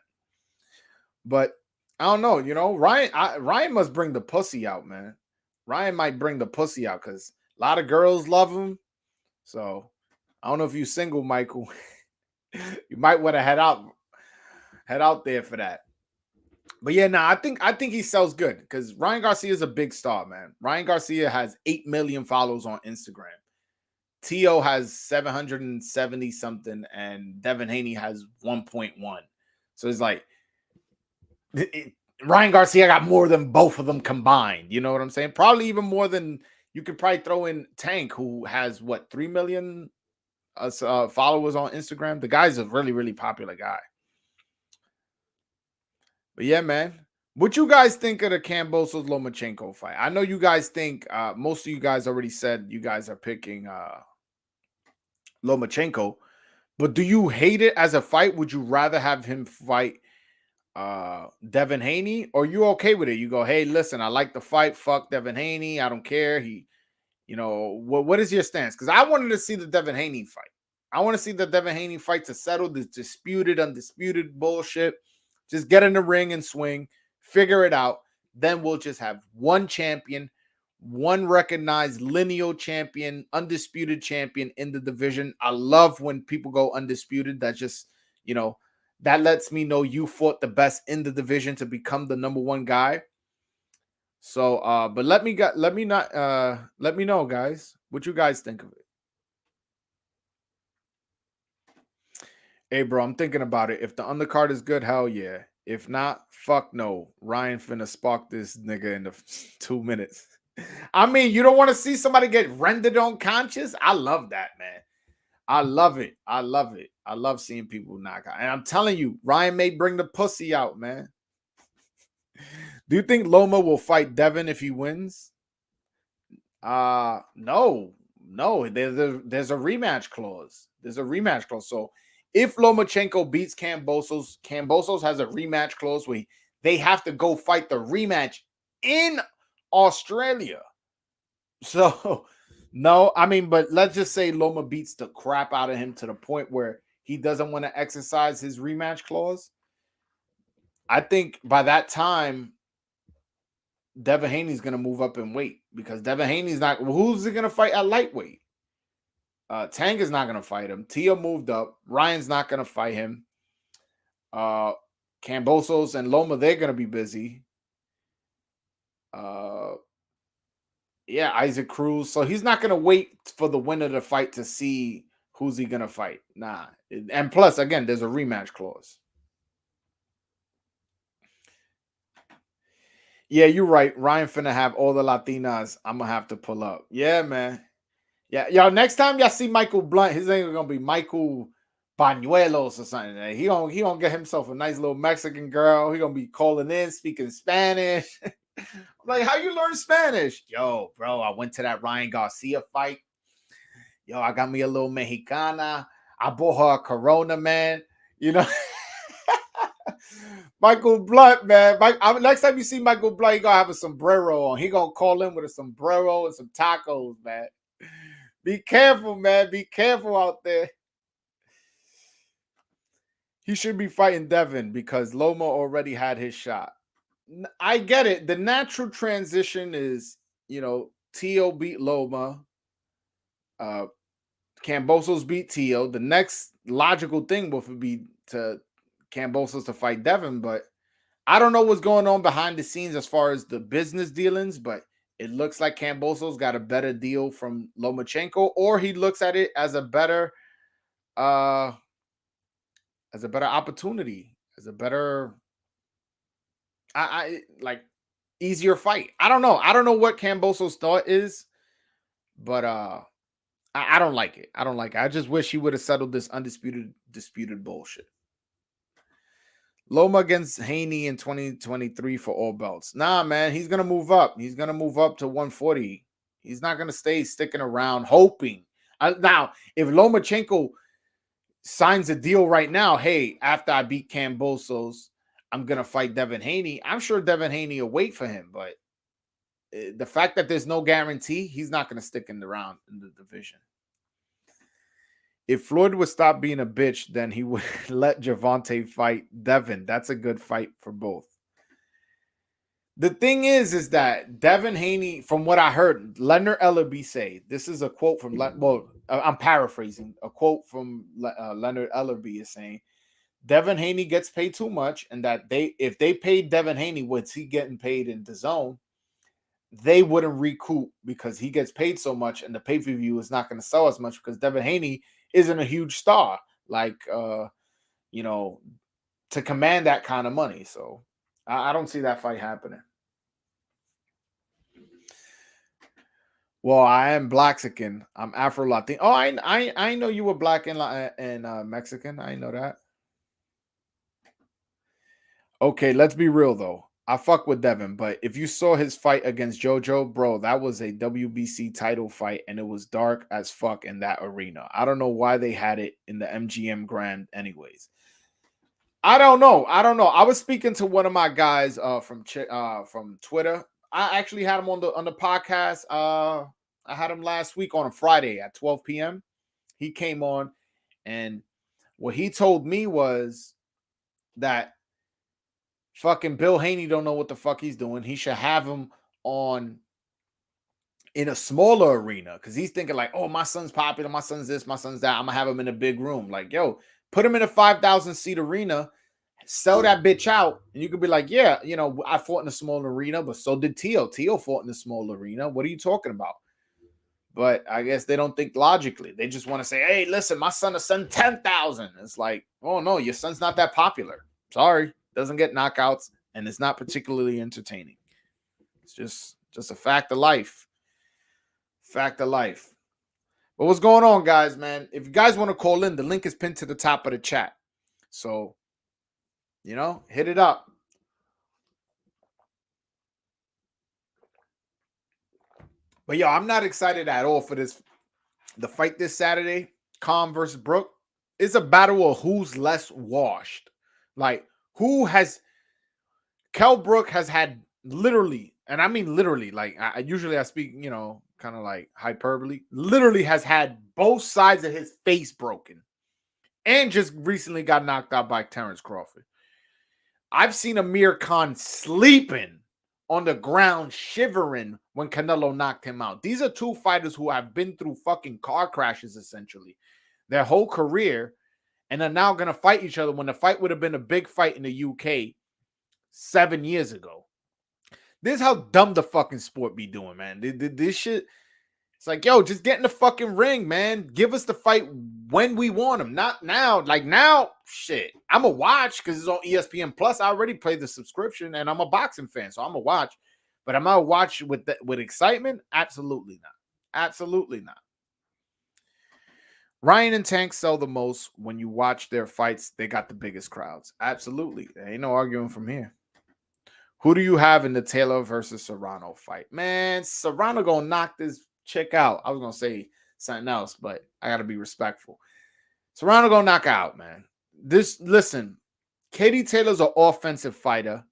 but I don't know. Ryan must bring the pussy out, man. Ryan might bring the pussy out because a lot of girls love him. So I don't know if you single, Michael. You might want to head out there for that. But yeah, I think he sells good because Ryan Garcia is a big star, man. Ryan Garcia has 8 million followers on Instagram. Tio has 770 something, and Devin Haney has 1.1. So it's like Ryan Garcia got more than both of them combined. You know what I'm saying? Probably even more than you could probably throw in Tank, who has 3 million followers on Instagram. The guy's a really, really popular guy. But yeah, man. What you guys think of the Kambosos Lomachenko fight? I know you guys think most of you guys already said you guys are picking Lomachenko, but do you hate it as a fight? Would you rather have him fight Devin Haney, or you okay with it? You go, hey, listen, I like the fight. Fuck Devin Haney. I don't care. What is your stance? Because I wanted to see the Devin Haney fight. I want to see the Devin Haney fight to settle this undisputed bullshit. Just get in the ring and swing, figure it out. Then we'll just have one champion, one recognized lineal champion, undisputed champion in the division. I love when people go undisputed. That just, that lets me know you fought the best in the division to become the number one guy. So, but let me know, guys, what you guys think of it. Hey, bro, I'm thinking about it. If the undercard is good, hell yeah. If not, fuck no. Ryan finna spark this nigga in the 2 minutes. I mean, you don't want to see somebody get rendered unconscious? I love that, man. I love it. I love it. I love seeing people knock out. And I'm telling you, Ryan may bring the pussy out, man. Do you think Loma will fight Devin if he wins? No. There's a rematch clause. So if Lomachenko beats Kambosos has a rematch clause where they have to go fight the rematch in Australia. So, no, I mean, but let's just say Loma beats the crap out of him to the point where he doesn't want to exercise his rematch clause. I think by that time, Devin Haney's going to move up in weight because Devin Haney's not. Who's he going to fight at lightweight? Tank is not going to fight him. Tia moved up. Ryan's not going to fight him. Kambosos and Loma, they're going to be busy. Yeah, Isaac Cruz. So he's not going to wait for the winner to fight to see who's he going to fight. Nah. And plus, again, there's a rematch clause. Yeah, you're right. Ryan finna have all the Latinas. I'm gonna have to pull up. Yeah, man. Yeah, y'all. Next time y'all see Michael Blunt, his name is gonna be Michael Bañuelos or something. He gonna get himself a nice little Mexican girl. He gonna be calling in, speaking Spanish. I'm like, how you learn Spanish? Yo, bro, I went to that Ryan Garcia fight. Yo, I got me a little Mexicana. I bought her a Corona, man. You know. Michael Blunt, man. Next time you see Michael Blunt, he gonna have a sombrero on. He gonna call in with a sombrero and some tacos, man. Be careful, man. Be careful out there. He should be fighting Devin because Loma already had his shot. I get it. The natural transition is, Tio beat Loma. Kambosos beat Tio. The next logical thing would be to Kambosos to fight Devin, but I don't know what's going on behind the scenes as far as the business dealings, but it looks like Kambosos got a better deal from Lomachenko, or he looks at it as a better opportunity, as a better I like easier fight. I don't know. I don't know what Kambosos' thought is, but I don't like it. I don't like it. I just wish he would have settled this disputed bullshit. Loma against Haney in 2023 for all belts. Nah, man, he's gonna move up. He's gonna move up to 140. He's not gonna stay sticking around hoping. Now, if Lomachenko signs a deal right now, hey, after I beat Kambosos, I'm gonna fight Devin Haney. I'm sure Devin Haney will wait for him, but the fact that there's no guarantee, he's not gonna stick around in the division. If Floyd would stop being a bitch, then he would let Gervonta fight Devin. That's a good fight for both. The thing is that Devin Haney, from what I heard, Leonard Ellerby say, this is a quote from, I'm paraphrasing, a quote from Leonard Ellerby is saying, Devin Haney gets paid too much, and that if they paid Devin Haney what's he getting paid in the zone, they wouldn't recoup because he gets paid so much, and the pay-per-view is not going to sell as much because Devin Haney isn't a huge star, to command that kind of money. So I don't see that fight happening. Well, I am Blaxican. I'm Afro-Latino. Oh, I know you were black and Mexican. I know that. Okay, let's be real though. I fuck with Devin, but if you saw his fight against JoJo, bro, that was a WBC title fight, and it was dark as fuck in that arena. I don't know why they had it in the MGM Grand anyways. I don't know. I was speaking to one of my guys from Twitter. I actually had him on the podcast. I had him last week on a Friday at 12 p.m. He came on, and what he told me was that fucking Bill Haney don't know what the fuck he's doing. He should have him on in a smaller arena because he's thinking like, oh, my son's popular, my son's this, my son's that. I'm gonna have him in a big room. Like, yo, put him in a 5,000 seat arena, sell that bitch out, and you could be like, yeah, I fought in a small arena, but so did Tio. Tio fought in a small arena. What are you talking about? But I guess they don't think logically. They just want to say, hey, listen, my son will send 10,000. It's like, oh no, your son's not that popular. Sorry. Doesn't get knockouts, and it's not particularly entertaining. It's just a fact of life. Fact of life. But what's going on, guys, man? If you guys want to call in, the link is pinned to the top of the chat. So, hit it up. But yo, I'm not excited at all for the fight this Saturday. Khan versus Brook. It's a battle of who's less washed. Like, Brook has had literally, and I mean literally, like I speak, kind of like hyperbole, literally has had both sides of his face broken and just recently got knocked out by Terrence Crawford. I've seen Amir Khan sleeping on the ground, shivering when Canelo knocked him out. These are two fighters who have been through fucking car crashes essentially their whole career, and are now going to fight each other when the fight would have been a big fight in the UK 7 years ago. This is how dumb the fucking sport be doing, man. This shit, it's like, yo, just get in the fucking ring, man. Give us the fight when we want them, not now. Like now, shit, I'm going to watch because it's on ESPN Plus. I already paid the subscription and I'm a boxing fan, so I'm going to watch. But am I going to watch with excitement? Absolutely not. Absolutely not. Ryan and Tank sell the most. When you watch their fights, they got the biggest crowds. Absolutely. There ain't no arguing from here. Who do you have in the Taylor versus Serrano fight? Man, Serrano gonna knock this chick out. I was gonna say something else, but I gotta be respectful. Serrano gonna knock out, man. Listen, Katie Taylor's an offensive fighter,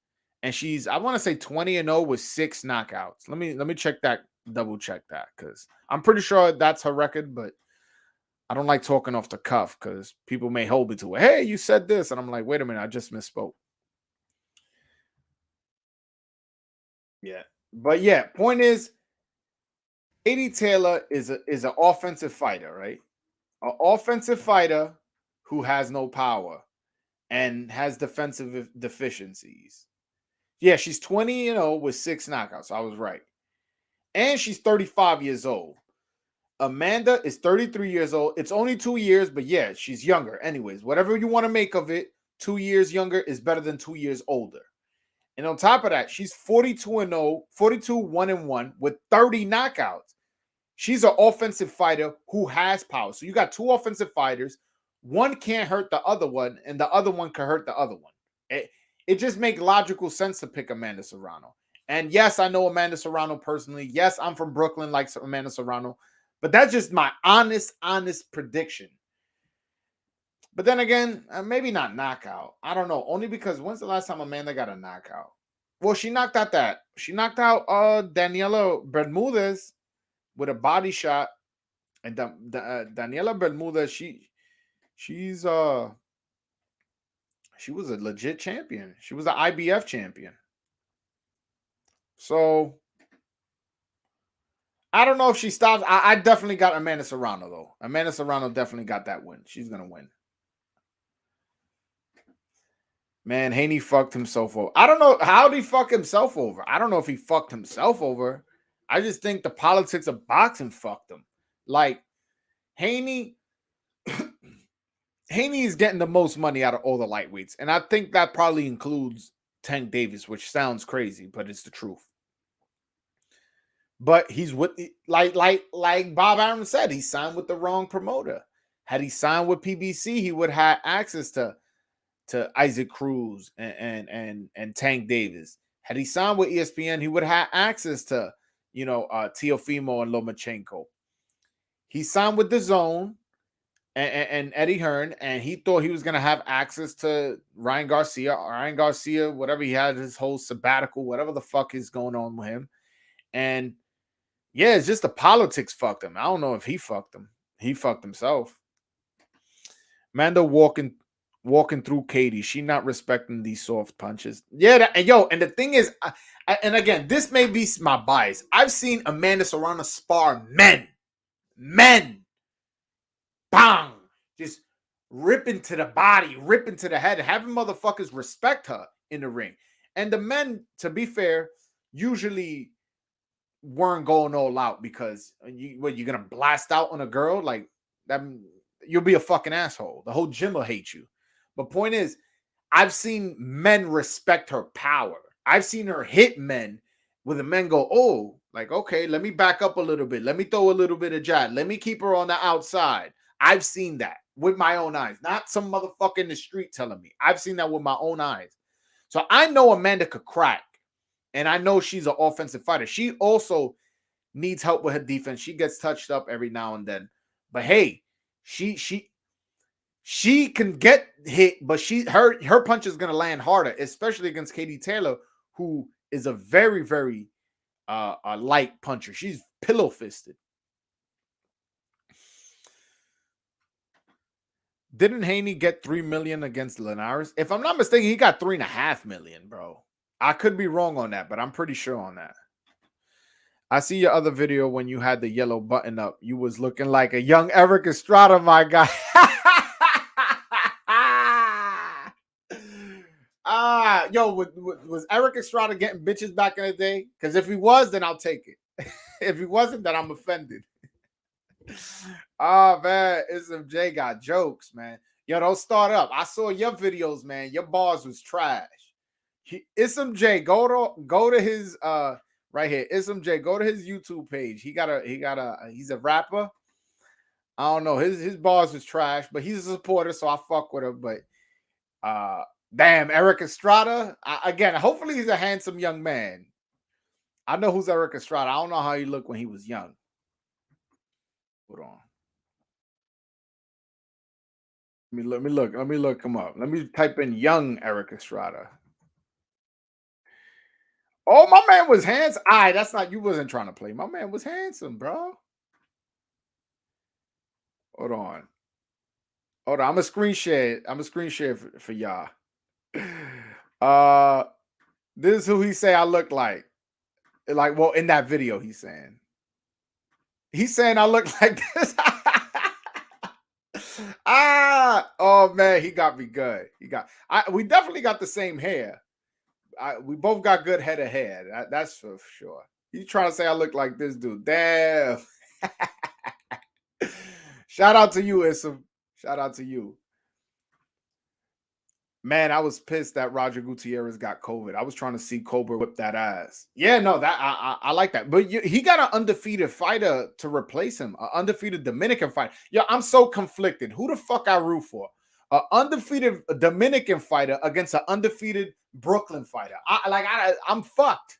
and she's, I want to say 20-0 with 6 knockouts. Let me check that, double check that, because I'm pretty sure that's her record, but I don't like talking off the cuff because people may hold me to it. Hey, you said this, and I'm like, wait a minute, I just misspoke. Yeah, but yeah, point is, Katie Taylor is an offensive fighter, right? An offensive fighter who has no power and has defensive deficiencies. Yeah, she's 20-0 with 6 knockouts. I was right. And she's 35 years old. Amanda is 33 years old. It's only 2 years, but yeah, she's younger. Anyways, whatever you want to make of it, 2 years younger is better than 2 years older. And on top of that, she's 42-0, 42-1-1 with 30 knockouts. She's an offensive fighter who has power. So you got 2 offensive fighters. One can't hurt the other one, and the other one can hurt the other one. It just makes logical sense to pick Amanda Serrano. And yes, I know Amanda Serrano personally. Yes, I'm from Brooklyn like Amanda Serrano. But that's just my honest prediction. But then again, maybe not knockout. I don't know. Only because when's the last time Amanda got a knockout? Well, she knocked out Daniela Bermudez with a body shot. And Daniela Bermudez, she was a legit champion. She was an IBF champion. So I don't know if she stops. I definitely got Amanda Serrano, though. Amanda Serrano definitely got that win. She's going to win. Man, Haney fucked himself over. I don't know. How did he fuck himself over? I don't know if he fucked himself over. I just think the politics of boxing fucked him. Like, Haney is getting the most money out of all the lightweights. And I think that probably includes Tank Davis, which sounds crazy, but it's the truth. But he's with, like Bob Arum said, he signed with the wrong promoter. Had he signed with PBC, he would have access to Isaac Cruz and Tank Davis. Had he signed with ESPN, he would have access to, Teofimo and Lomachenko. He signed with the Zone and Eddie Hearn, and he thought he was going to have access to Ryan Garcia, whatever he had, his whole sabbatical, whatever the fuck is going on with him. And yeah, it's just the politics fucked him. I don't know if he fucked him. He fucked himself. Mando walking through Katie. She not respecting these soft punches. Yeah, and the thing is, and again, this may be my bias. I've seen Amanda Serrano spar men. Bang! Just rip into the body, rip into the head, having motherfuckers respect her in the ring. And the men, to be fair, usually weren't going all out because you're gonna blast out on a girl like that. You'll be a fucking asshole. The whole gym will hate you. But point is, I've seen men respect her power. I've seen her hit men where the men go, oh, like, okay, let me back up a little bit. Let me throw a little bit of jab. Let me keep her on the outside. I've seen that with my own eyes, not some motherfucker in the street telling me. I've seen that with my own eyes. So I know Amanda could crack, and I know she's an offensive fighter. She also needs help with her defense. She gets touched up every now and then. But hey, she can get hit, but her punch is going to land harder, especially against Katie Taylor, who is a very, very light puncher. She's pillow fisted. Didn't Haney get $3 million against Linares? If I'm not mistaken, he got $3.5 million, bro. I could be wrong on that, but I'm pretty sure on that. I see your other video when you had the yellow button up. You was looking like a young Eric Estrada, my guy. Was Eric Estrada getting bitches back in the day? Because if he was, then I'll take it. If he wasn't, then I'm offended. Oh man, SMJ got jokes, man. Yo, don't start up. I saw your videos, man. Your bars was trash. SMJ, go to his right here. SMJ, go to his YouTube page. He's a rapper. I don't know. His bars was trash, but he's a supporter, so I fuck with him. But damn, Eric Estrada. Again, hopefully he's a handsome young man. I know who's Eric Estrada. I don't know how he looked when he was young. Hold on. Let me look him up. Let me type in young Eric Estrada. Oh, my man was handsome. That's not, you wasn't trying to play. My man was handsome, bro. Hold on. Hold on. I'm a screen share it. I'm a screen share for y'all. This is who he say I look like. Like, well, in that video, he's saying I look like this. Oh man, he got me good. We definitely got the same hair. We both got good head of hair. That's for sure. You trying to say I look like this dude? Damn. Shout out to you, Issam. Shout out to you. Man, I was pissed that Roger Gutierrez got COVID. I was trying to see Cobra whip that ass. Yeah, no, that I like that. But he got an undefeated fighter to replace him, an undefeated Dominican fighter. Yeah, I'm so conflicted. Who the fuck I root for? An undefeated Dominican fighter against an undefeated Brooklyn fighter. I'm fucked.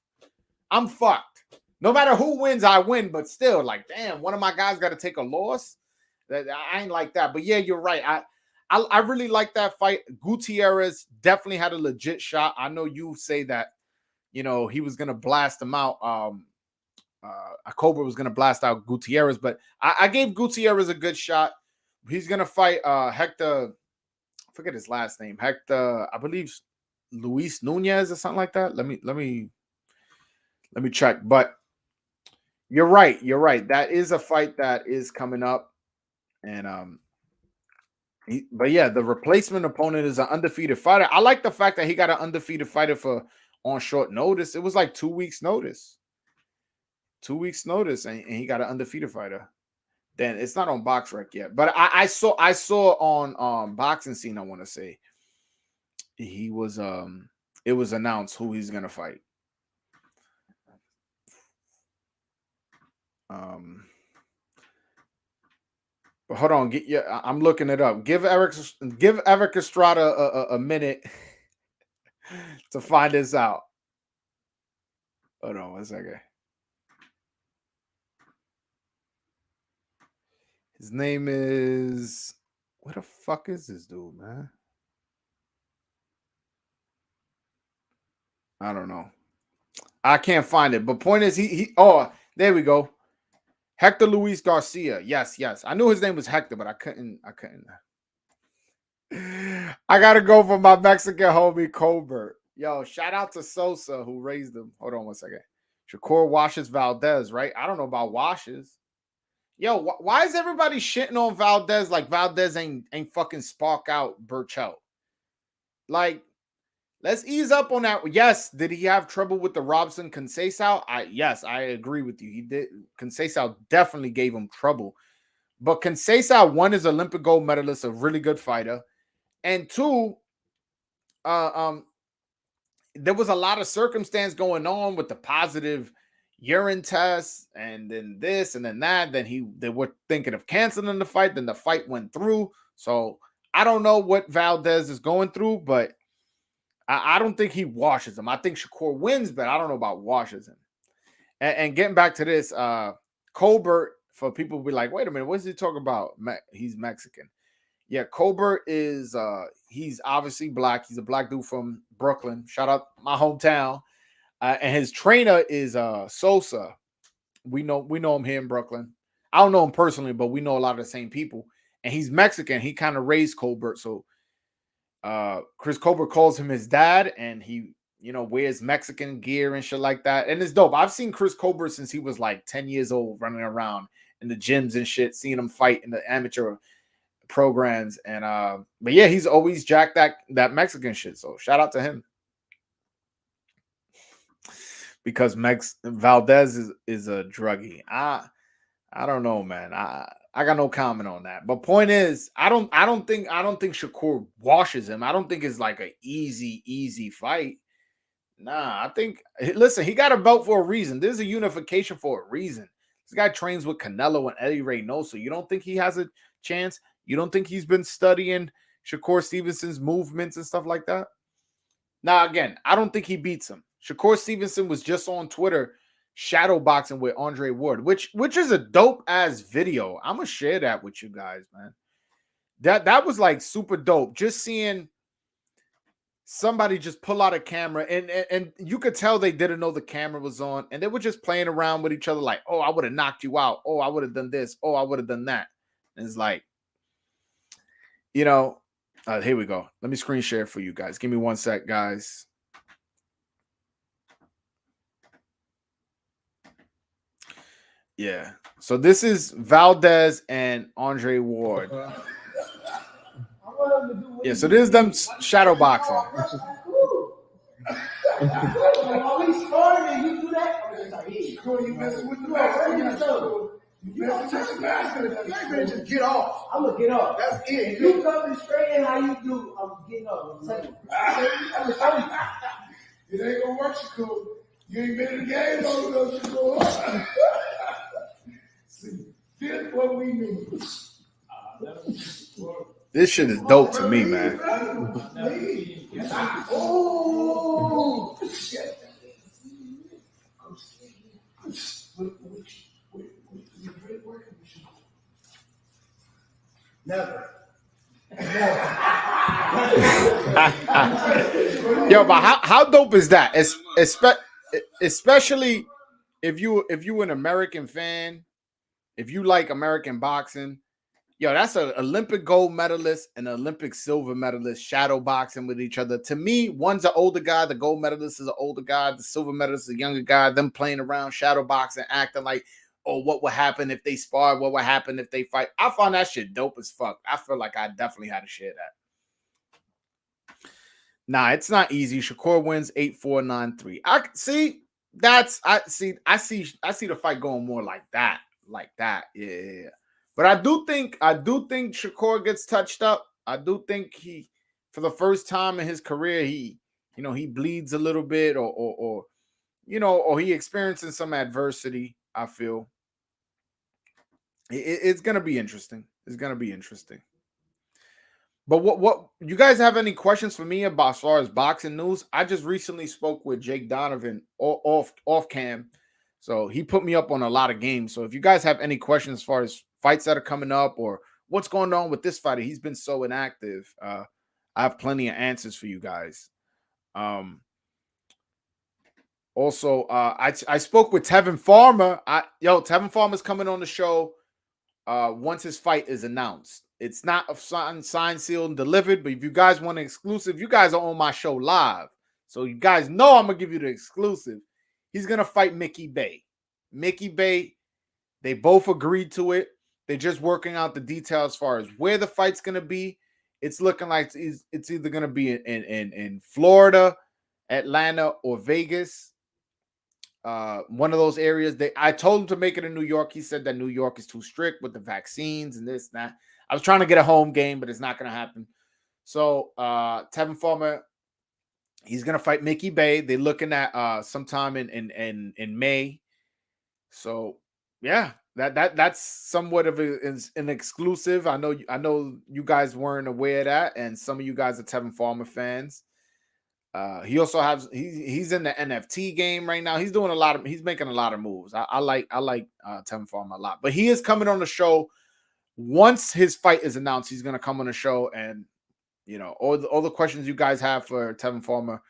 I'm fucked. No matter who wins, I win. But still, like, damn, one of my guys got to take a loss. I ain't like that. But yeah, you're right. I really like that fight. Gutierrez definitely had a legit shot. I know you say that, he was gonna blast him out. Cobra was gonna blast out Gutierrez, but I gave Gutierrez a good shot. He's gonna fight Hector. I forget his last name. Hector, I believe Luis Nunez or something like that. Let me check. But you're right. You're right. That is a fight that is coming up, and but yeah, the replacement opponent is an undefeated fighter. I like the fact that he got an undefeated fighter on short notice. It was like 2 weeks notice. 2 weeks notice, and he got an undefeated fighter. Then it's not on BoxRec yet, but I saw on Boxing Scene. I want to say he was it was announced who he's gonna fight. But hold on, I'm looking it up. Give Eric Estrada a minute to find this out. Hold on 1 second. His name is, what the fuck is this dude, man? I don't know. I can't find it. But point is, there we go. Hector Luis Garcia. Yes. I knew his name was Hector, but I couldn't. I gotta go for my Mexican homie Colbert. Yo, shout out to Sosa who raised him. Hold on 1 second. Shakur washes Valdez, right? I don't know about washes. Yo, why is everybody shitting on Valdez like Valdez ain't fucking spark out Burchell? Like, let's ease up on that. Yes, did he have trouble with the Robson Conceição? Yes, I agree with you. He did. Conceição definitely gave him trouble. But Conceição, one, is Olympic gold medalist, a really good fighter. And two, there was a lot of circumstance going on with the positive urine test, and then this and then that. Then they were thinking of canceling the fight. Then the fight went through. So I don't know what Valdez is going through, but I don't think he washes him. I think Shakur wins, but I don't know about washes him. And getting back to this, Colbert, for people to be like, wait a minute, what is he talking about? He's Mexican. Yeah, Colbert is he's obviously black. He's a black dude from Brooklyn. Shout out my hometown. And his trainer is Sosa. We know him here in Brooklyn. I don't know him personally, but we know a lot of the same people. And he's Mexican. He kind of raised Colbert. So Chris Colbert calls him his dad, and he, wears Mexican gear and shit like that. And it's dope. I've seen Chris Colbert since he was like 10 years old, running around in the gyms and shit, seeing him fight in the amateur programs. And but yeah, he's always jacked that Mexican shit. So shout out to him. Because Valdez is a druggie. I don't know, man. I got no comment on that. But point is, I don't think Shakur washes him. I don't think it's like an easy fight. Nah, I think listen, he got a belt for a reason. There's a unification for a reason. This guy trains with Canelo and Eddie Reynoso. You don't think he has a chance? You don't think he's been studying Shakur Stevenson's movements and stuff like that? Now, again, I don't think he beats him. Shakur Stevenson was just on Twitter shadow boxing with Andre Ward, which is a dope ass video. I'm gonna share that with you guys, man. That was like super dope. Just seeing somebody just pull out a camera and you could tell they didn't know the camera was on and they were just playing around with each other like, oh, I would have knocked you out. Oh, I would have done this. Oh, I would have done that. And it's like, here we go. Let me screen share for you guys. Give me 1 sec, guys. Yeah. So this is Valdez and Andre Ward. Yeah, so this is them shadow boxing. You don't touch the basket. Just get off. I'm gonna get off. That's it. You coming straight in how you do. I'm getting off. It ain't gonna work, Shakur. You ain't been in the game long enough, Shakur. See, this what we mean. This shit is dope to me, man. Oh. Never. Yo, but how dope is that? Especially if you an American fan, if you like American boxing, yo, that's an Olympic gold medalist and an Olympic silver medalist shadow boxing with each other. To me, one's an older guy, the gold medalist is an older guy, the silver medalist is a younger guy, them playing around, shadow boxing, acting like, oh, what would happen if they spar? What would happen if they fight? I find that shit dope as fuck. I feel like I definitely had to share that. Nah, it's not easy. Shakur wins 8-4, 9-3. I see the fight going more like that. Yeah. But I do think Shakur gets touched up. I do think he, for the first time in his career, he bleeds a little bit or he experiencing some adversity. I feel it's gonna be interesting. It's gonna be interesting. But what you guys have any questions for me about as far as boxing news? I just recently spoke with Jake Donovan off cam. So he put me up on a lot of games. So if you guys have any questions as far as fights that are coming up or what's going on with this fighter, he's been so inactive. I have plenty of answers for you guys. Also, I spoke with Tevin Farmer. Tevin Farmer's coming on the show once his fight is announced. It's not signed, sealed, and delivered. But if you guys want an exclusive, you guys are on my show live. So you guys know I'm going to give you the exclusive. He's going to fight Mickey Bay. Mickey Bay, they both agreed to it. They're just working out the details as far as where the fight's going to be. It's looking like it's either going to be in Florida, Atlanta, or Vegas. One of those areas. I told him to make it in New York. He said that New York is too strict with the vaccines and this and that. I was trying to get a home game, but it's not going to happen. So Tevin Farmer, he's going to fight Mickey Bay. They're looking at sometime in May. So yeah, that's somewhat of an exclusive. I know you guys weren't aware of that, and some of you guys are Tevin Farmer fans. He also has he's in the NFT game right now. He's making a lot of moves. I like Tevin Farmer a lot. But he is coming on the show. Once his fight is announced, he's gonna come on the show, and all the questions you guys have for Tevin Farmer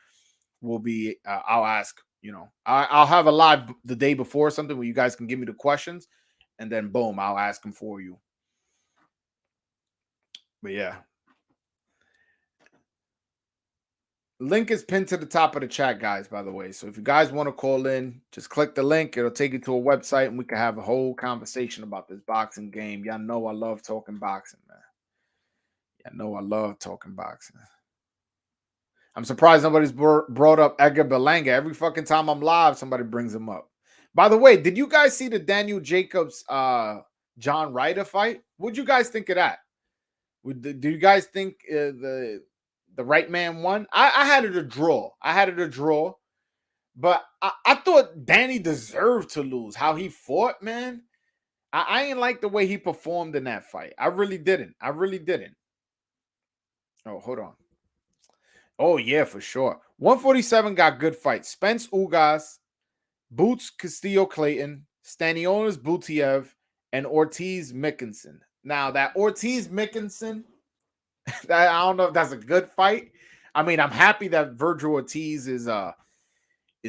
will be I'll ask. I'll have a live the day before or something where you guys can give me the questions, and then boom, I'll ask them for you. But yeah. Link is pinned to the top of the chat, guys, by the way. So if you guys want to call in, just click the link. It'll take you to a website, and we can have a whole conversation about this boxing game. Y'all know I love talking boxing, man. Y'all know I love talking boxing. I'm surprised nobody's brought up Edgar Berlanga. Every fucking time I'm live, somebody brings him up. By the way, did you guys see the Daniel Jacobs John Ryder fight? What'd you guys think of that? Do you guys think the right man won? I had it a draw. But I thought Danny deserved to lose. How he fought, man. I ain't like the way he performed in that fight. I really didn't. Oh, hold on. Oh, yeah, for sure. 147 got good fights. Spence Ugas, Boots Castillo Clayton, Stanionis Butiev, and Ortiz Mickelson. Now, that Ortiz Mickelson, I don't know if that's a good fight. I mean, I'm happy that Virgil Ortiz is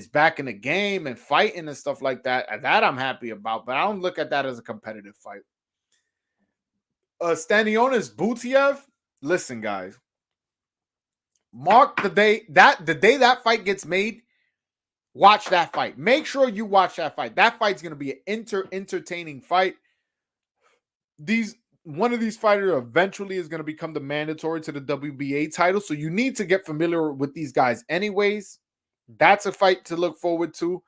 back in the game and fighting and stuff like that. That I'm happy about, but I don't look at that as a competitive fight. Stanionis Butiev, listen, guys. Mark the day that fight gets made. Watch that fight. Make sure you watch that fight. That fight's going to be an entertaining fight. One of these fighters eventually is going to become the mandatory to the WBA title, so you need to get familiar with these guys anyways. That's a fight to look forward to.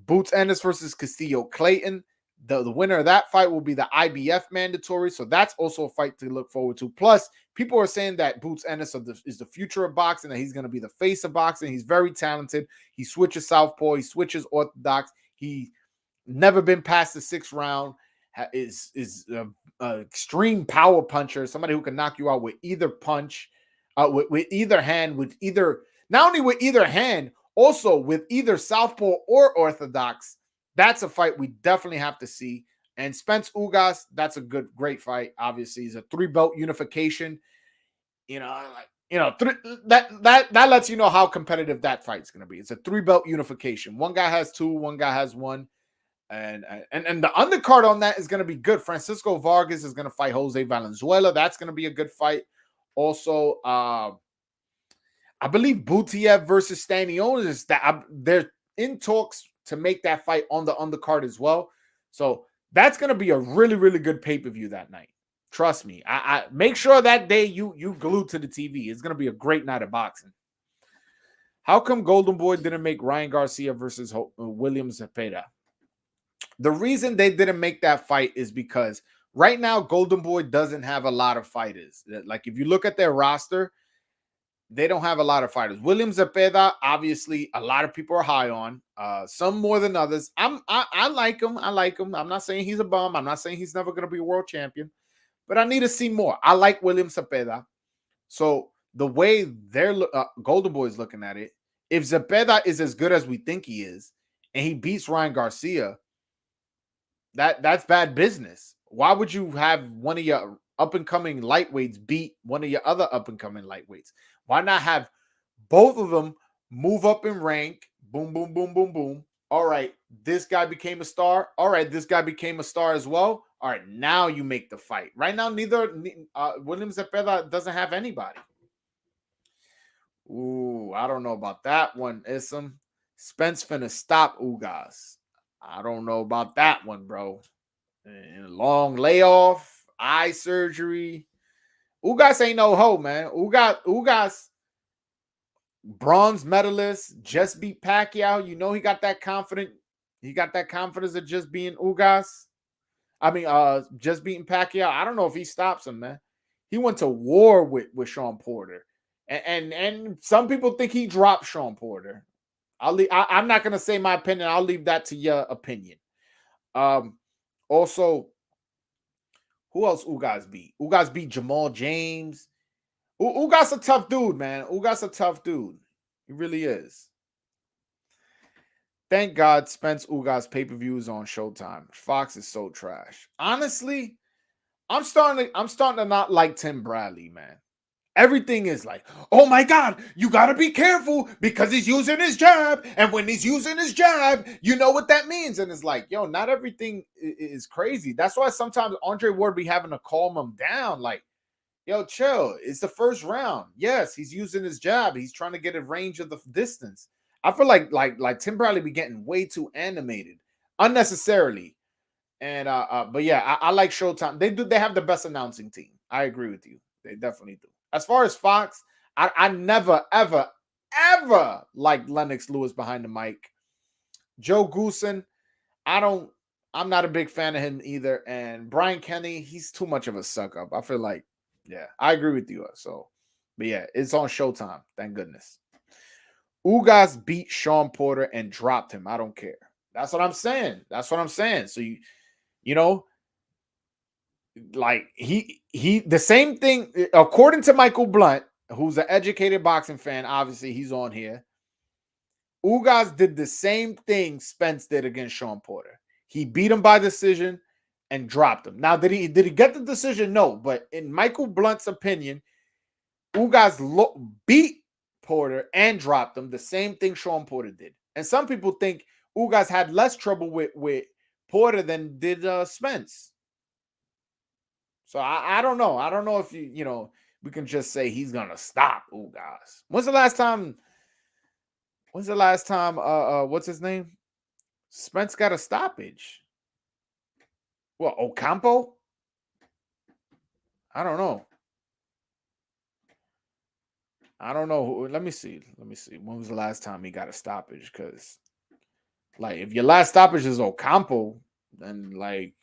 Boots Ennis versus Castillo Clayton. The winner of that fight will be the IBF mandatory, so that's also a fight to look forward to. Plus, people are saying that Boots Ennis is the future of boxing, that he's going to be the face of boxing. He's very talented. He switches southpaw. He switches orthodox. He never been past the 6th round. Is extreme power puncher, somebody who can knock you out with either punch, with either hand, not only with either hand, also with either southpaw or orthodox. That's a fight we definitely have to see. And Spence Ugas, that's a great fight. Obviously, he's a 3-belt unification. That lets you know how competitive that fight's going to be. It's a 3-belt unification. One guy has 2, one guy has 1. And the undercard on that is going to be good. Francisco Vargas is going to fight Jose Valenzuela. That's going to be a good fight. Also, I believe Butiev versus Stanionis, they're in talks to make that fight on the undercard as well. So that's going to be a really, really good pay-per-view that night. Trust me. I make sure that day you glued to the TV. It's going to be a great night of boxing. How come Golden Boy didn't make Ryan Garcia versus William Zepeda? The reason they didn't make that fight is because right now Golden Boy doesn't have a lot of fighters. Like if you look at their roster, they don't have a lot of fighters. William Zepeda, obviously, a lot of people are high on. Some more than others. I like him. I'm not saying he's a bum. I'm not saying he's never going to be a world champion. But I need to see more. I like William Zepeda. So the way Golden Boy is looking at it, if Zepeda is as good as we think he is, and he beats Ryan Garcia, that's bad business. Why would you have one of your up-and-coming lightweights beat one of your other up-and-coming lightweights? Why not have both of them move up in rank? Boom, boom, boom, boom, boom. All right, this guy became a star. All right, this guy became a star as well. All right, now you make the fight. Right now, William Zepeda doesn't have anybody. Ooh, I don't know about that one, Isam. Spence finna stop Ugas. I don't know about that one, bro. Long layoff, eye surgery. Ugas ain't no hoe, man. Ugas, bronze medalist, just beat Pacquiao. You know he got that confidence. He got that confidence of just being Ugas. I mean, just beating Pacquiao. I don't know if he stops him, man. He went to war with Sean Porter, and some people think he dropped Sean Porter. I'm not gonna say my opinion. I'll leave that to your opinion. Also, who else Ugas beat? Ugas beat Jamal James. Ugas a tough dude, man. Ugas a tough dude. He really is. Thank God Spence Ugas pay-per-view is on Showtime. Fox is so trash. Honestly, I'm starting to not like Tim Bradley, man. Everything is like, oh my God, you got to be careful because he's using his jab. And when he's using his jab, you know what that means. And it's like, yo, not everything is crazy. That's why sometimes Andre Ward be having to calm him down. Like, yo, chill. It's the first round. Yes, he's using his jab. He's trying to get a range of the distance. I feel like Tim Bradley be getting way too animated unnecessarily. And but yeah, I like Showtime. They have the best announcing team. I agree with you. They definitely do. As far as Fox, I never, ever liked Lennox Lewis behind the mic. Joe Goosen, I'm not a big fan of him either. And Brian Kenny, he's too much of a suck up. I feel like, yeah, I agree with you. So, but yeah, it's on Showtime. Thank goodness. Ugas beat Sean Porter and dropped him. I don't care. That's what I'm saying. That's what I'm saying. So you know, like he the same thing according to Michael Blunt, who's an educated boxing fan. Obviously, he's on here. Ugas did the same thing Spence did against Sean Porter. He beat him by decision and dropped him. Now, did he get the decision? No, but in Michael Blunt's opinion, Ugas beat Porter and dropped him. The same thing Sean Porter did. And some people think Ugas had less trouble with Porter than did Spence. So I don't know. I don't know if we can just say he's gonna stop Ugas. When's the last time? What's his name? Spence got a stoppage. Well, Ocampo? I don't know. Let me see. When was the last time he got a stoppage? Because, like, if your last stoppage is Ocampo, then, like,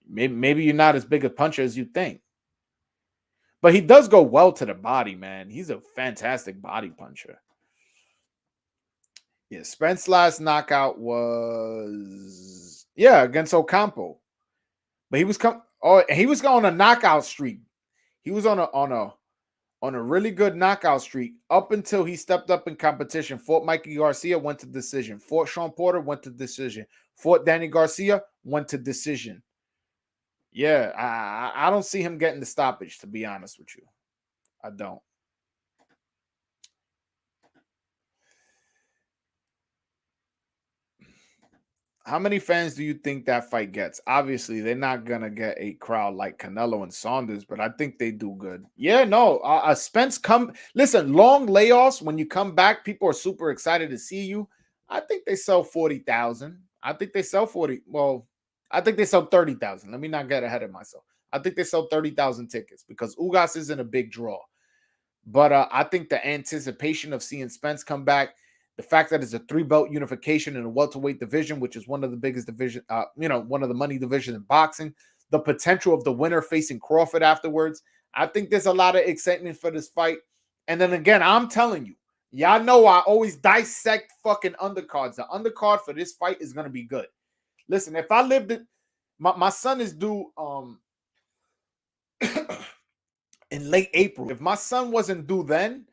maybe you're not as big a puncher as you think. But he does go well to the body, man. He's a fantastic body puncher. Yeah, Spence's last knockout was against Ocampo. But he was on a knockout streak. He was on a really good knockout streak up until he stepped up in competition. Fought Mikey Garcia, went to decision. Fought Sean Porter, went to decision. Fought Danny Garcia, went to decision. Yeah, I don't see him getting the stoppage, to be honest with you. I don't. How many fans do you think that fight gets? Obviously, they're not going to get a crowd like Canelo and Saunders, but I think they do good. Yeah, no. Spence listen, long layoffs, when you come back, people are super excited to see you. I think they sell 40,000. I think they sell 40. Well, I think they sell 30,000. Let me not get ahead of myself. I think they sell 30,000 tickets because Ugas isn't a big draw. But I think the anticipation of seeing Spence come back, the fact that it's a 3-belt unification in a welterweight division, which is one of the biggest division, one of the money divisions in boxing, the potential of the winner facing Crawford afterwards. I think there's a lot of excitement for this fight. And then again, I'm telling you, y'all know I always dissect fucking undercards. The undercard for this fight is going to be good. Listen, if I lived it, my son is due in late April. If my son wasn't due then,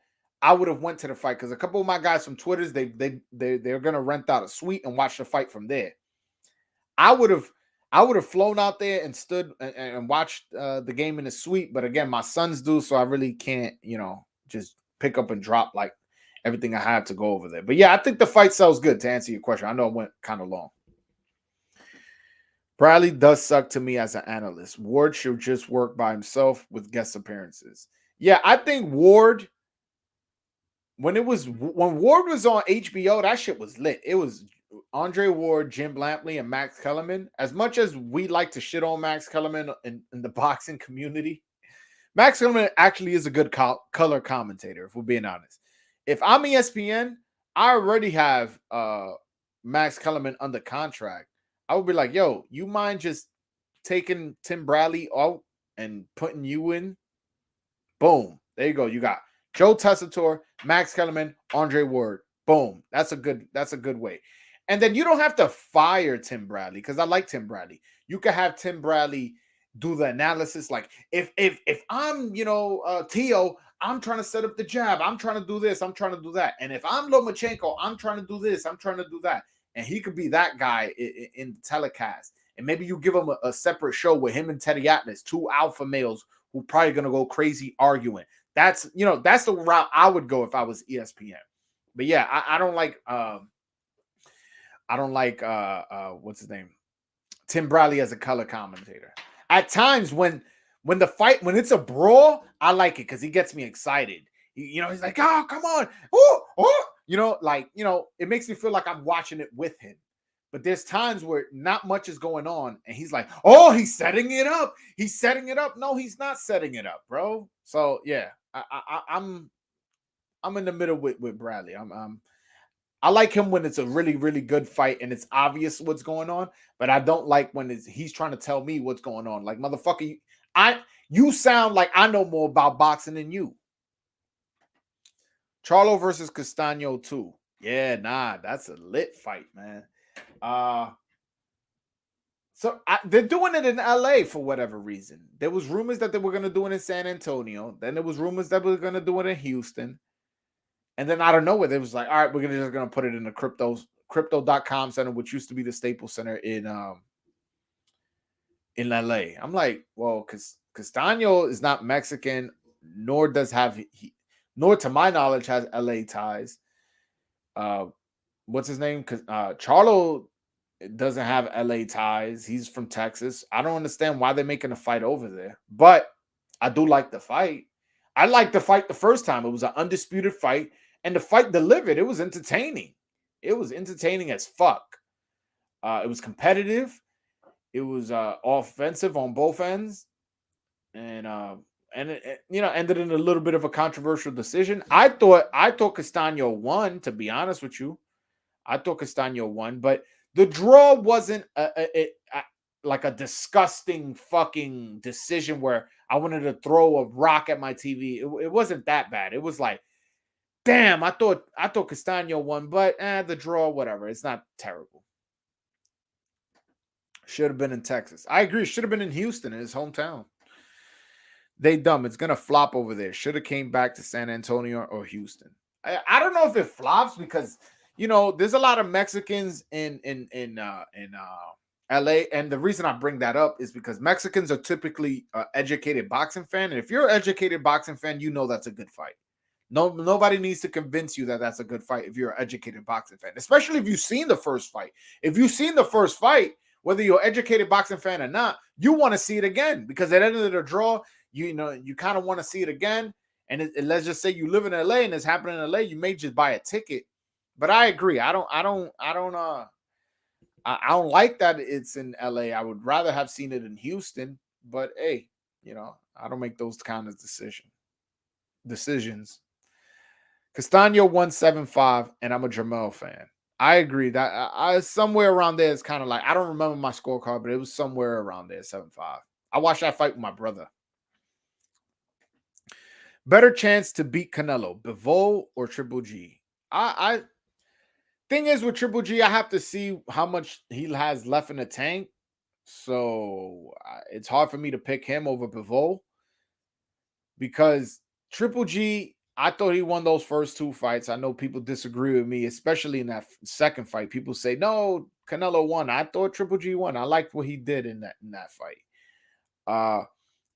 I would have went to the fight because a couple of my guys from Twitter's they're gonna rent out a suite and watch the fight from there. I would have flown out there and stood and watched the game in the suite, but again, my son's due, so I really can't just pick up and drop like everything I have to go over there. But yeah, I think the fight sells good. To answer your question, I know it went kind of long. Bradley does suck to me as an analyst. Ward should just work by himself with guest appearances. Yeah, I think Ward. When Ward was on HBO, that shit was lit. It was Andre Ward, Jim Lampley, and Max Kellerman. As much as we like to shit on Max Kellerman in the boxing community, Max Kellerman actually is a good color commentator, if we're being honest. If I'm ESPN, I already have Max Kellerman under contract. I would be like, yo, you mind just taking Tim Bradley out and putting you in? Boom. There you go. You got Joe Tessitore, Max Kellerman, Andre Ward. Boom. That's a good way. And then you don't have to fire Tim Bradley because I like Tim Bradley. You can have Tim Bradley do the analysis. Like if I'm Tio, I'm trying to set up the jab. I'm trying to do this. I'm trying to do that. And if I'm Lomachenko, I'm trying to do this. I'm trying to do that. And he could be that guy in the telecast. And maybe you give him a separate show with him and Teddy Atlas, two alpha males who probably gonna go crazy arguing. That's the route I would go if I was ESPN. But yeah, I don't like what's his name? Tim Bradley as a color commentator. At times when it's a brawl, I like it because he gets me excited. He's like, oh, come on. It makes me feel like I'm watching it with him. But there's times where not much is going on, and he's like, "Oh, he's setting it up. He's setting it up." No, he's not setting it up, bro. So yeah, I'm in the middle with Bradley. I like him when it's a really, really good fight and it's obvious what's going on, but I don't like when he's trying to tell me what's going on. Like, motherfucker, you sound like I know more about boxing than you. Charlo versus Castano 2. Yeah, nah, that's a lit fight, man. They're doing it in LA for whatever reason. There was rumors that they were going to do it in San Antonio. Then there was rumors that we were going to do it in Houston. And then out of nowhere, it was like, all right, we're just going to put it in the crypto.com center, which used to be the Staples Center in LA. I'm like, well, because Castano is not Mexican, nor nor to my knowledge has LA ties. What's his name? Charlo doesn't have LA ties. He's from Texas. I don't understand why they're making a fight over there, but I do like the fight. I liked the fight the first time. It was an undisputed fight, and the fight delivered. It was entertaining. It was entertaining as fuck. It was competitive. It was offensive on both ends, and it ended in a little bit of a controversial decision. I thought Castano won. To be honest with you, I thought Castano won, but the draw wasn't like a disgusting fucking decision where I wanted to throw a rock at my TV. It wasn't that bad. It was like, damn, I thought Castano won, but the draw, whatever. It's not terrible. Should have been in Texas. I agree. Should have been in Houston, in his hometown. They dumb. It's gonna flop over there. Should have came back to San Antonio or Houston. I don't know if it flops because there's a lot of Mexicans in LA, and the reason I bring that up is because Mexicans are typically an educated boxing fan, and if you're an educated boxing fan, you know that's a good fight. Nobody needs to convince you that that's a good fight if you're an educated boxing fan, especially if you've seen the first fight. If you've seen the first fight, whether you're an educated boxing fan or not, you want to see it again because at the end of the draw, you kind of want to see it again. And let's just say you live in LA and it's happening in LA, you may just buy a ticket. But I agree. I don't like that it's in LA. I would rather have seen it in Houston. But hey, I don't make those kind of decisions. Castano 175, and I'm a Jamel fan. I agree that I somewhere around there is kind of like, I don't remember my scorecard, but it was somewhere around there, 7-5. I watched that fight with my brother. Better chance to beat Canelo, Bivol or Triple G? Thing is with Triple G, I have to see how much he has left in the tank. So it's hard for me to pick him over Bivol because Triple G, I thought he won those first two fights. I know people disagree with me, especially in that second fight. People say, no, Canelo won. I thought Triple G won. I liked what he did in that fight.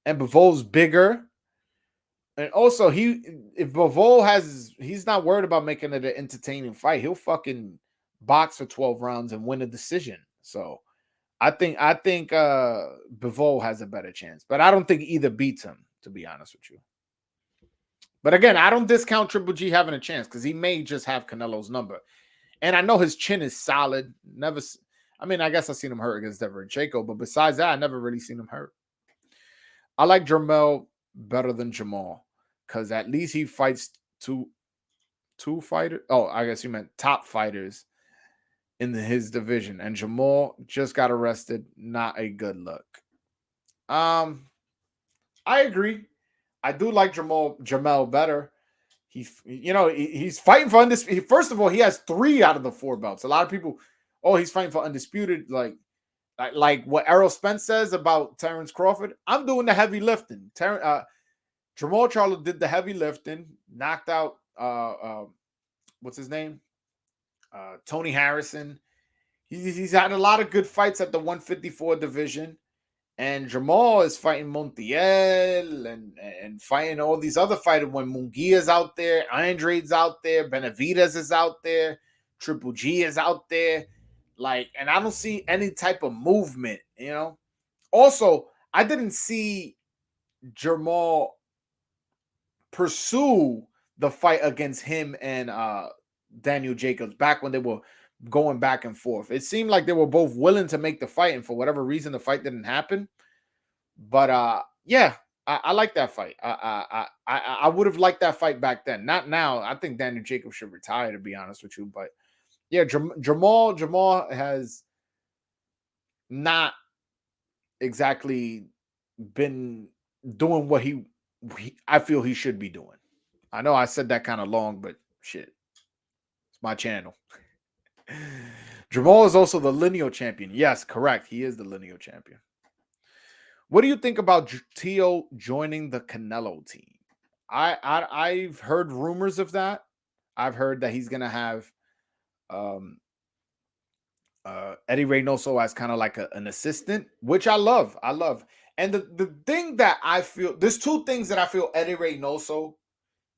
And Bivol's bigger. And also, if Bivol he's not worried about making it an entertaining fight. He'll fucking box for 12 rounds and win a decision. So I think Bivol has a better chance, but I don't think either beats him, to be honest with you. But again, I don't discount Triple G having a chance because he may just have Canelo's number. And I know his chin is solid. I guess I've seen him hurt against Lomachenko, but besides that, I never really seen him hurt. I like Jermell better than Jamal because at least he fights two fighters. Oh, I guess you meant top fighters in his division, and Jamal just got arrested. Not a good look. I agree. I do like Jamel better. He's fighting for undisputed. First of all, he has 3 out of the 4 belts. A lot of people, he's fighting for undisputed. Like what Errol Spence says about Terrence Crawford. I'm doing the heavy lifting. Jamal Charlo did the heavy lifting, knocked out what's his name? Tony Harrison. He's had a lot of good fights at the 154 division. And Jamal is fighting Montiel and fighting all these other fighters when Munguia's out there, Andrade's out there, Benavidez is out there, Triple G is out there. And I don't see any type of movement, Also, I didn't see Jamal pursue the fight against him and Daniel Jacobs back when they were going back and forth. It seemed like they were both willing to make the fight, and for whatever reason, the fight didn't happen. But I like that fight. I would have liked that fight back then. Not now. I think Daniel Jacobs should retire, to be honest with you. But Yeah, Jamal has not exactly been doing what I feel he should be doing. I know I said that kind of long, but shit, it's my channel. Jamal is also the lineal champion. Yes, correct. He is the lineal champion. What do you think about Tio joining the Canelo team? I've heard rumors of that. I've heard that he's gonna have um Eddie Reynoso as kind of like an assistant, which I love. I love. And the thing that I feel, there's two things that I feel Eddie Reynoso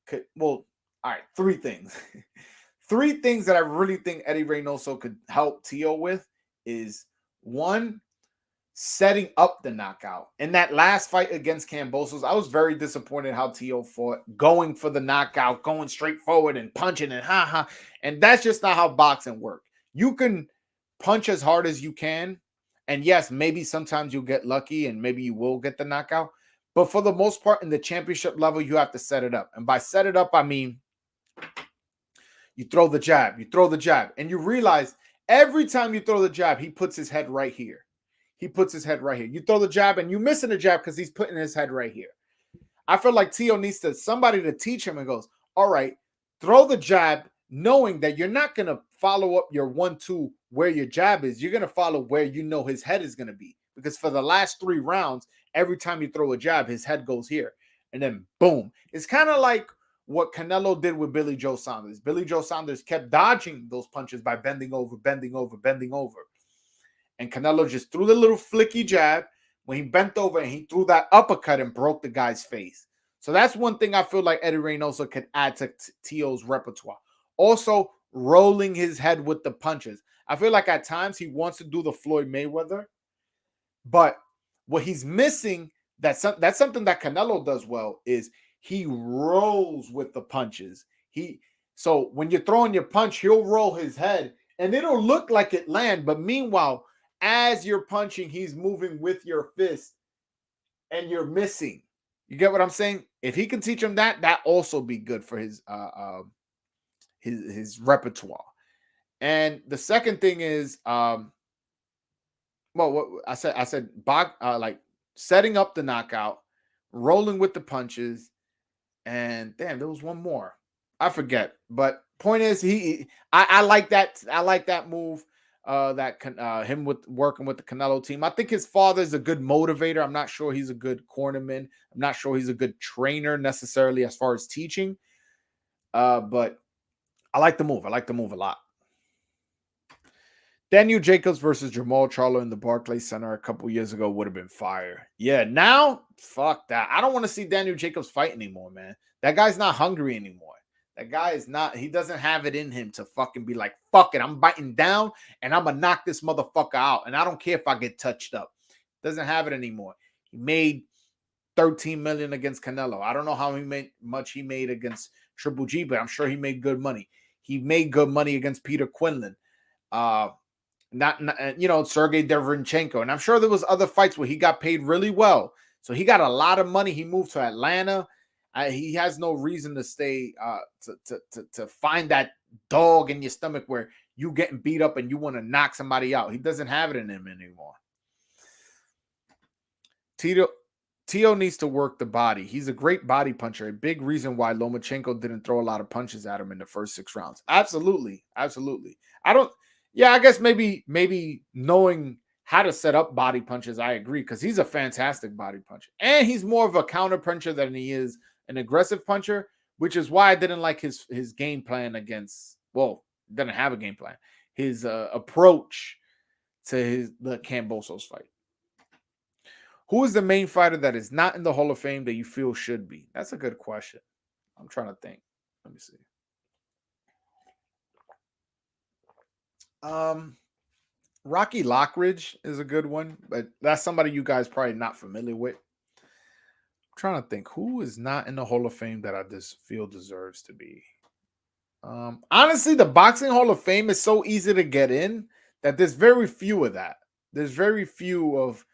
could, well, all right, three things. Three things that I really think Eddie Reynoso could help Tio with is one, setting up the knockout. In that last fight against Kambosos, I was very disappointed how Tio fought, going for the knockout, going straight forward and punching and ha. And that's just not how boxing works. You can punch as hard as you can. And yes, maybe sometimes you'll get lucky and maybe you will get the knockout. But for the most part, in the championship level, you have to set it up. And by set it up, I mean, you throw the jab, and you realize every time you throw the jab, he puts his head right here. He puts his head right here. You throw the jab and you're missing the jab because he's putting his head right here. I feel like Tio needs somebody to teach him and goes, all right, throw the jab, knowing that you're not going to follow up your 1-2 where your jab is. You're going to follow where you know his head is going to be. Because for the last 3 rounds, every time you throw a jab, his head goes here. And then boom. It's kind of like what Canelo did with Billy Joe Saunders. Billy Joe Saunders kept dodging those punches by bending over. And Canelo just threw the little flicky jab when he bent over and he threw that uppercut and broke the guy's face. So that's one thing I feel like Eddie Reynoso could add to Tio's repertoire. Also, rolling his head with the punches. I feel like at times he wants to do the Floyd Mayweather, but what he's missing, that's something that Canelo does well, is he rolls with the punches. So when you're throwing your punch, he'll roll his head and it'll look like it land, but meanwhile, as you're punching, he's moving with your fist and you're missing. You get what I'm saying? If he can teach him that also be good for his repertoire. And the second thing is, well, what I said, like setting up the knockout, rolling with the punches, and damn, there was one more. I forget, but point is, I like that. I like that move. Him with working with the Canelo team. I think his father is a good motivator. I'm not sure he's a good cornerman. I'm not sure he's a good trainer necessarily as far as teaching. But I like the move. I like the move a lot. Daniel Jacobs versus Jamal Charlo in the Barclays Center a couple years ago would have been fire. Yeah, now, fuck that. I don't want to see Daniel Jacobs fight anymore, man. That guy's not hungry anymore. That guy is not, he doesn't have it in him to fucking be like, fuck it, I'm biting down and I'm gonna knock this motherfucker out. And I don't care if I get touched up. Doesn't have it anymore. He made 13 million against Canelo. I don't know how much he made against Triple G, but I'm sure he made good money. He made good money against Peter Quinlan. Not Sergey Derevyanchenko. And I'm sure there was other fights where he got paid really well. So he got a lot of money. He moved to Atlanta. He has no reason to stay to find that dog in your stomach where you getting beat up and you want to knock somebody out. He doesn't have it in him anymore. Tio needs to work the body. He's a great body puncher. A big reason why Lomachenko didn't throw a lot of punches at him in the first 6 rounds. Absolutely. I guess maybe knowing how to set up body punches, I agree, because he's a fantastic body puncher. And he's more of a counter puncher than he is an aggressive puncher, which is why I didn't like his game plan against, well, didn't have a game plan. His approach to the Kambosos fight. Who is the main fighter that is not in the Hall of Fame that you feel should be? That's a good question. I'm trying to think. Let me see. Rocky Lockridge is a good one, but that's somebody you guys probably not familiar with. I'm trying to think who is not in the Hall of Fame that I just feel deserves to be. Honestly, the Boxing Hall of Fame is so easy to get in that there's very few of that. There's very few of,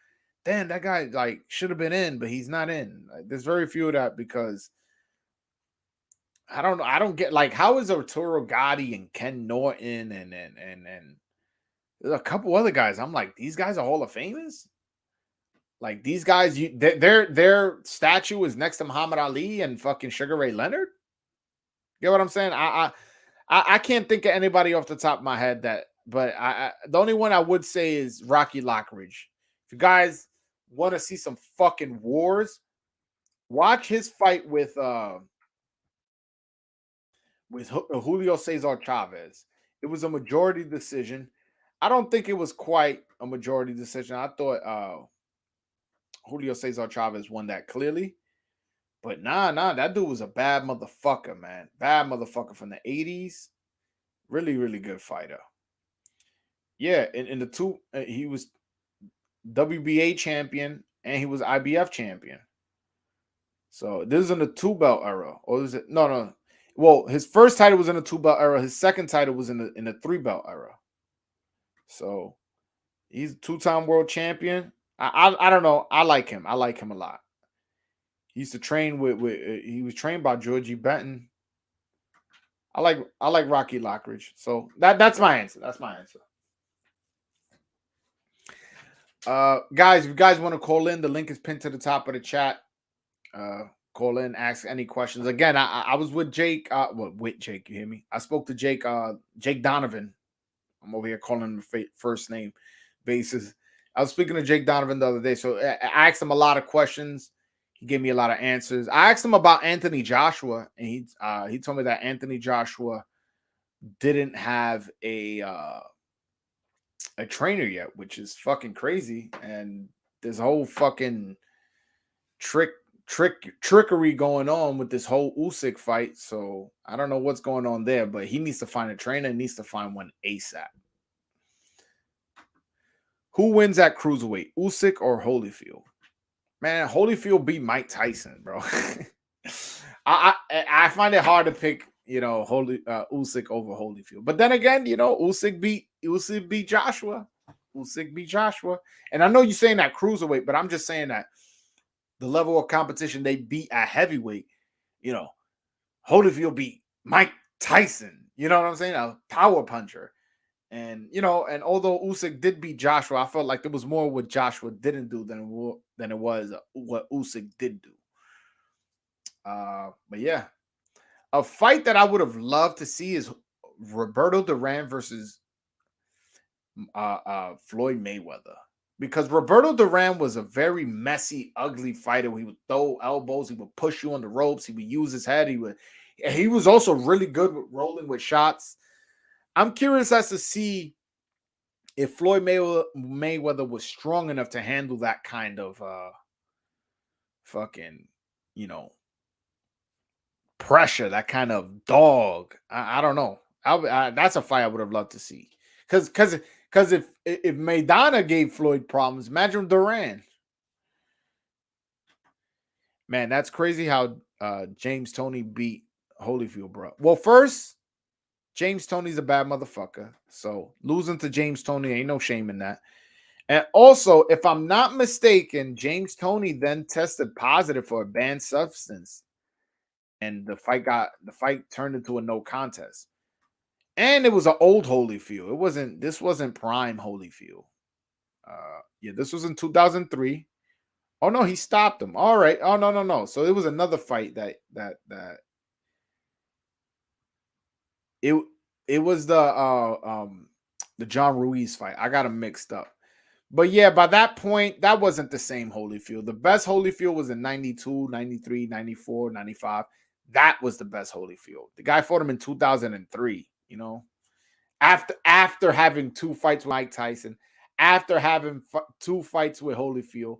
damn, that guy like should have been in, but he's not in. Like, there's very few of that because I don't know. I don't get like how is Arturo Gotti and Ken Norton and there's a couple other guys. I'm like, these guys are Hall of Famers. Like these guys, their statue is next to Muhammad Ali and fucking Sugar Ray Leonard. You know what I'm saying? I can't think of anybody off the top of my head that, but the only one I would say is Rocky Lockridge. If you guys want to see some fucking wars, watch his fight with Julio Cesar Chavez. It was a majority decision. I don't think it was quite a majority decision. I thought Julio Cesar Chavez won that clearly. But nah, that dude was a bad motherfucker, man. Bad motherfucker from the 80s. Really, really good fighter. Yeah, in the two, he was WBA champion and he was IBF champion. So this is in the 2-belt era. Or is it? No. Well, his first title was in the 2-belt era. His second title was in the 3-belt era. So he's a 2-time world champion. I don't know. I like him. I like him a lot. He used to train with he was trained by Georgie Benton. I like Rocky Lockridge. So that's my answer. That's my answer. Guys, if you guys want to call in, the link is pinned to the top of the chat. Call in, ask any questions. Again, I was with Jake. With Jake, you hear me? I spoke to Jake. Jake Donovan. I'm over here calling him first name basis. I was speaking to Jake Donovan the other day, so I asked him a lot of questions. He gave me a lot of answers. I asked him about Anthony Joshua, and he told me that Anthony Joshua didn't have a trainer yet, which is fucking crazy. And this whole fucking trickery going on with this whole Usyk fight. So I don't know what's going on there, but he needs to find a trainer and needs to find one ASAP. Who wins at cruiserweight, Usyk or Holyfield? Man, Holyfield beat Mike Tyson, bro. I find it hard to pick, Usyk over Holyfield. But then again, Usyk beat Joshua. Usyk beat Joshua. And I know you're saying that cruiserweight, but I'm just saying that the level of competition they beat at heavyweight, Holyfield beat Mike Tyson. You know what I'm saying? A power puncher. And, and although Usyk did beat Joshua, I felt like there was more what Joshua didn't do than it was what Usyk did do. But yeah, a fight that I would have loved to see is Roberto Duran versus Floyd Mayweather. Because Roberto Duran was a very messy, ugly fighter. He would throw elbows. He would push you on the ropes. He would use his head. He was also really good with rolling with shots. I'm curious as to see if Floyd Mayweather was strong enough to handle that kind of fucking, pressure, that kind of dog. I don't know. That's a fight I would have loved to see. Because if Maidana gave Floyd problems, imagine Duran. Man, that's crazy how James Toney beat Holyfield, bro. Well, first, James Toney's a bad motherfucker. So losing to James Toney ain't no shame in that. And also, if I'm not mistaken, James Toney then tested positive for a banned substance. And the fight turned into a no contest. And it was an old Holyfield. This wasn't prime Holyfield. This was in 2003. Oh no, he stopped him. All right. Oh no. So it was another fight that it was the John Ruiz fight. I got him mixed up. But yeah, by that point, that wasn't the same Holyfield. The best Holyfield was in 92, 93, 94, 95. That was the best Holyfield. The guy fought him in 2003, after having 2 fights with Mike Tyson, after having 2 fights with Holyfield,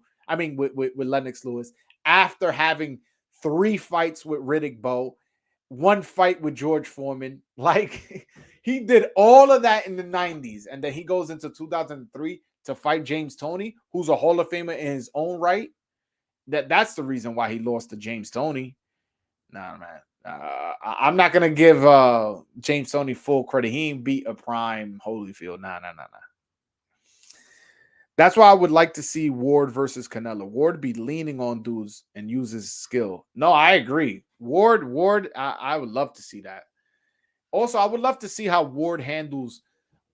with Lennox Lewis, after having 3 fights with Riddick Bowe, 1 fight with George Foreman. Like, he did all of that in the 90s, and then he goes into 2003 to fight James Toney, who's a Hall of Famer in his own right. That's the reason why he lost to James Toney. Nah, man. I'm not going to give James Toney full credit. He ain't beat a prime Holyfield. Nah. That's why I would like to see Ward versus Canelo. Ward be leaning on dudes and use his skill. No, I agree. Ward, I would love to see that. Also, I would love to see how Ward handles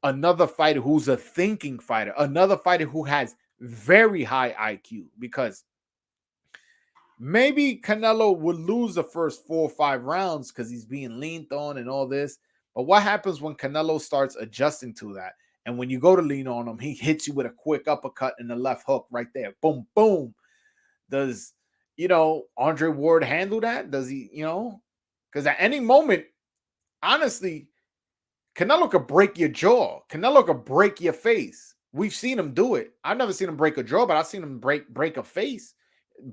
another fighter who's a thinking fighter, another fighter who has very high IQ, because maybe Canelo would lose the first 4 or 5 rounds because he's being leaned on and all this. But what happens when Canelo starts adjusting to that? And when you go to lean on him, he hits you with a quick uppercut and the left hook right there. Boom, boom. Does, Andre Ward handle that? Does he, because at any moment, honestly, Canelo could break your jaw. Canelo could break your face. We've seen him do it. I've never seen him break a jaw, but I've seen him break a face,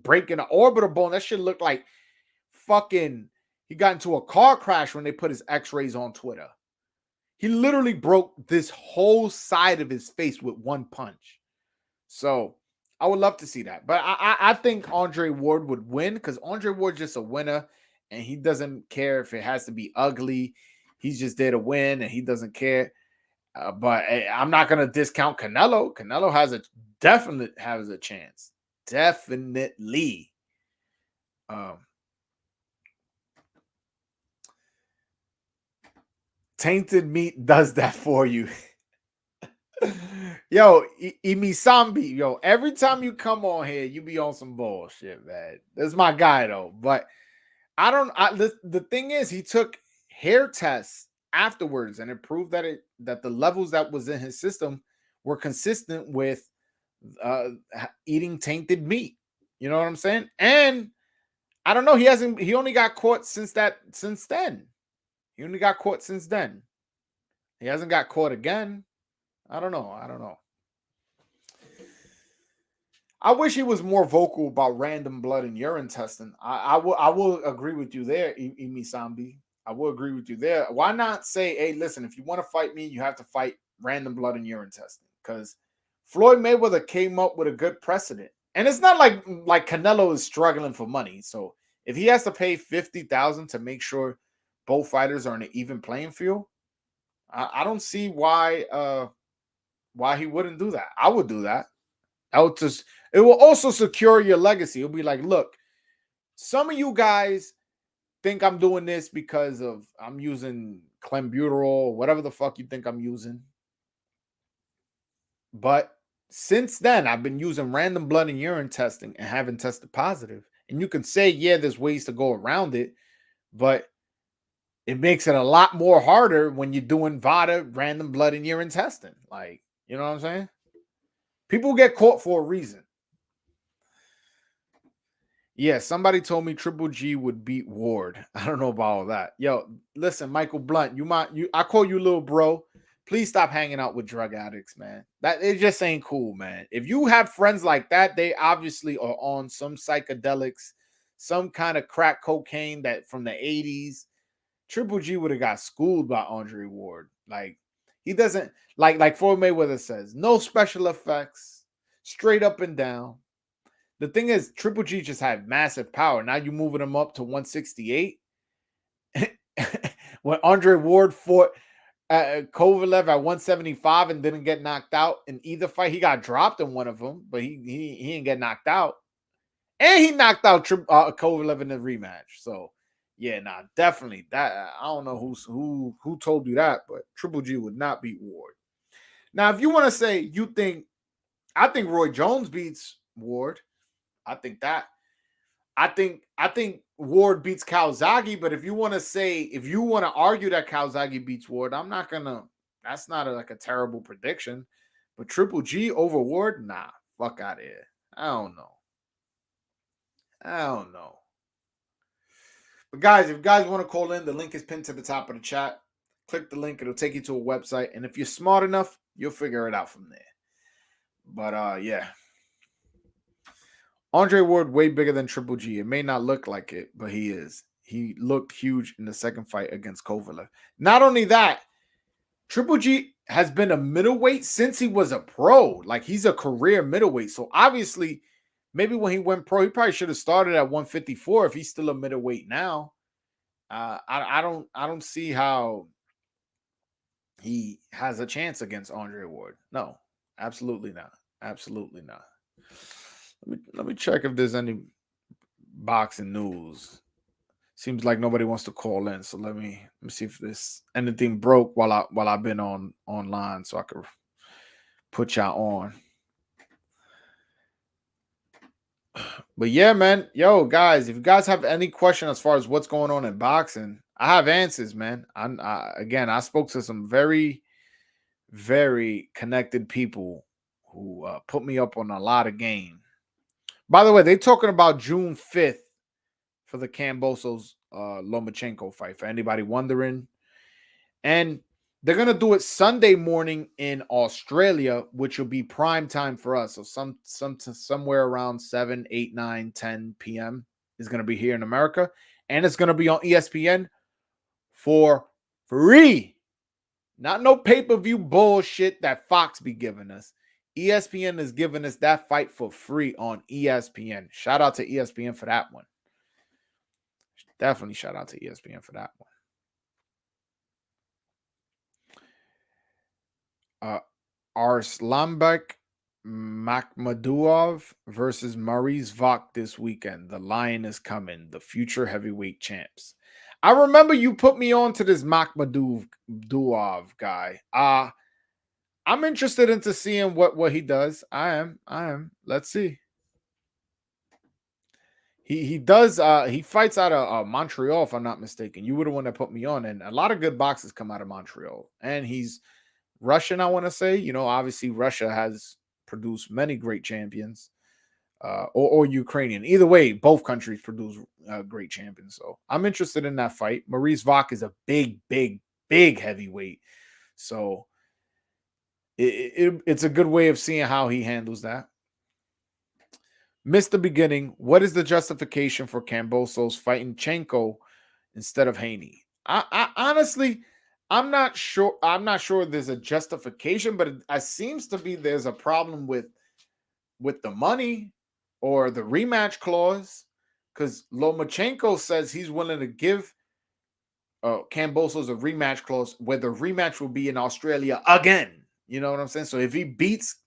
breaking an orbital bone. That shit looked like fucking, he got into a car crash when they put his x-rays on Twitter. He literally broke this whole side of his face with one punch. So I would love to see that. But I think Andre Ward would win, because Andre Ward's just a winner, and he doesn't care if it has to be ugly. He's just there to win, and he doesn't care. But I'm not going to discount Canelo. Canelo definitely has a chance. Definitely. Tainted meat does that for you. Yo, Imisambi, yo, every time you come on here, you be on some bullshit, man. That's my guy, though. But the thing is, he took hair tests afterwards, and it proved that the levels that was in his system were consistent with eating tainted meat. You know what I'm saying? And I don't know, he only got caught since then. He only got caught since then. He hasn't got caught again. I don't know. I wish he was more vocal about random blood and urine testing. I will agree with you there, Imisambi. I will agree with you there. Why not say, hey, listen, if you want to fight me, you have to fight random blood and urine testing? Because Floyd Mayweather came up with a good precedent. And it's not like Canelo is struggling for money. So if he has to pay $50,000 to make sure both fighters are on an even playing field, I don't see why he wouldn't do that. I would do that. It will also secure your legacy. It'll be like, look, some of you guys think I'm doing this because I'm using clenbuterol, whatever the fuck you think I'm using. But since then, I've been using random blood and urine testing and haven't tested positive. And you can say, yeah, there's ways to go around it, but it makes it a lot more harder when you're doing VADA, random blood and urine testing. Like, you know what I'm saying? People get caught for a reason. Yeah, somebody told me Triple G would beat Ward. I don't know about all that. Yo, listen, Michael Blunt, I call you little bro. Please stop hanging out with drug addicts, man. That it just ain't cool, man. If you have friends like that, they obviously are on some psychedelics, some kind of crack cocaine that from the 80s. Triple G would have got schooled by Andre Ward. Like, he doesn't, like Floyd Mayweather says, no special effects, straight up and down. The thing is, Triple G just had massive power. Now you're moving him up to 168. When Andre Ward fought Kovalev at 175 and didn't get knocked out in either fight, he got dropped in one of them, but he didn't get knocked out. And he knocked out Kovalev in the rematch. So, yeah, definitely. That I don't know who told you that, but Triple G would not beat Ward. Now, if you want to say I think Roy Jones beats Ward. I think Ward beats Calzaghe, but if you want to argue that Calzaghe beats Ward, that's not a terrible prediction. But Triple G over Ward, nah, fuck out of here. I don't know. But guys, if you guys want to call in, the link is pinned to the top of the chat. Click the link, it'll take you to a website. And if you're smart enough, you'll figure it out from there. But yeah. Andre Ward way bigger than Triple G. It may not look like it, but he is. He looked huge in the second fight against Kovalev. Not only that, Triple G has been a middleweight since he was a pro. Like, he's a career middleweight. So obviously, maybe when he went pro, he probably should have started at 154 if he's still a middleweight now. I don't see how he has a chance against Andre Ward. No, absolutely not. Absolutely not. Let me check if there's any boxing news. Seems like nobody wants to call in, so let me see if this anything broke while I've been online, so I could put y'all on. But yeah, man, yo, guys, if you guys have any question as far as what's going on in boxing, I have answers, man. I spoke to some very, very connected people who put me up on a lot of game. By the way, they talking about June 5th for the Kambosos Lomachenko fight. For anybody wondering, and they're gonna do it Sunday morning in Australia, which will be prime time for us. So somewhere around 7, 8, 9, 10 p.m. is gonna be here in America, and it's gonna be on ESPN for free. Not no pay-per-view bullshit that Fox be giving us. ESPN is giving us that fight for free on ESPN. Shout out to ESPN for that one. Definitely shout out to ESPN for that one. Arslanbek Makhmadov versus Maurice Vok this weekend. The Lion is coming. The future heavyweight champs. I remember you put me on to this Makhmadov guy. I'm interested into seeing what he does. I am. Let's see. He does. He fights out of Montreal, if I'm not mistaken. You were the one that put me on, and a lot of good boxers come out of Montreal. And he's Russian, I want to say. You know, obviously Russia has produced many great champions, or Ukrainian. Either way, both countries produce great champions. So I'm interested in that fight. Maurice Vok is a big heavyweight. So it's a good way of seeing how he handles that. Missed the beginning. What is the justification for Kambosos fighting Chenko instead of Haney? I honestly, I'm not sure. I'm not sure there's a justification, but it seems to be there's a problem with the money or the rematch clause, because Lomachenko says he's willing to give Kambosos a rematch clause where the rematch will be in Australia again. You know what I'm saying? So if he beats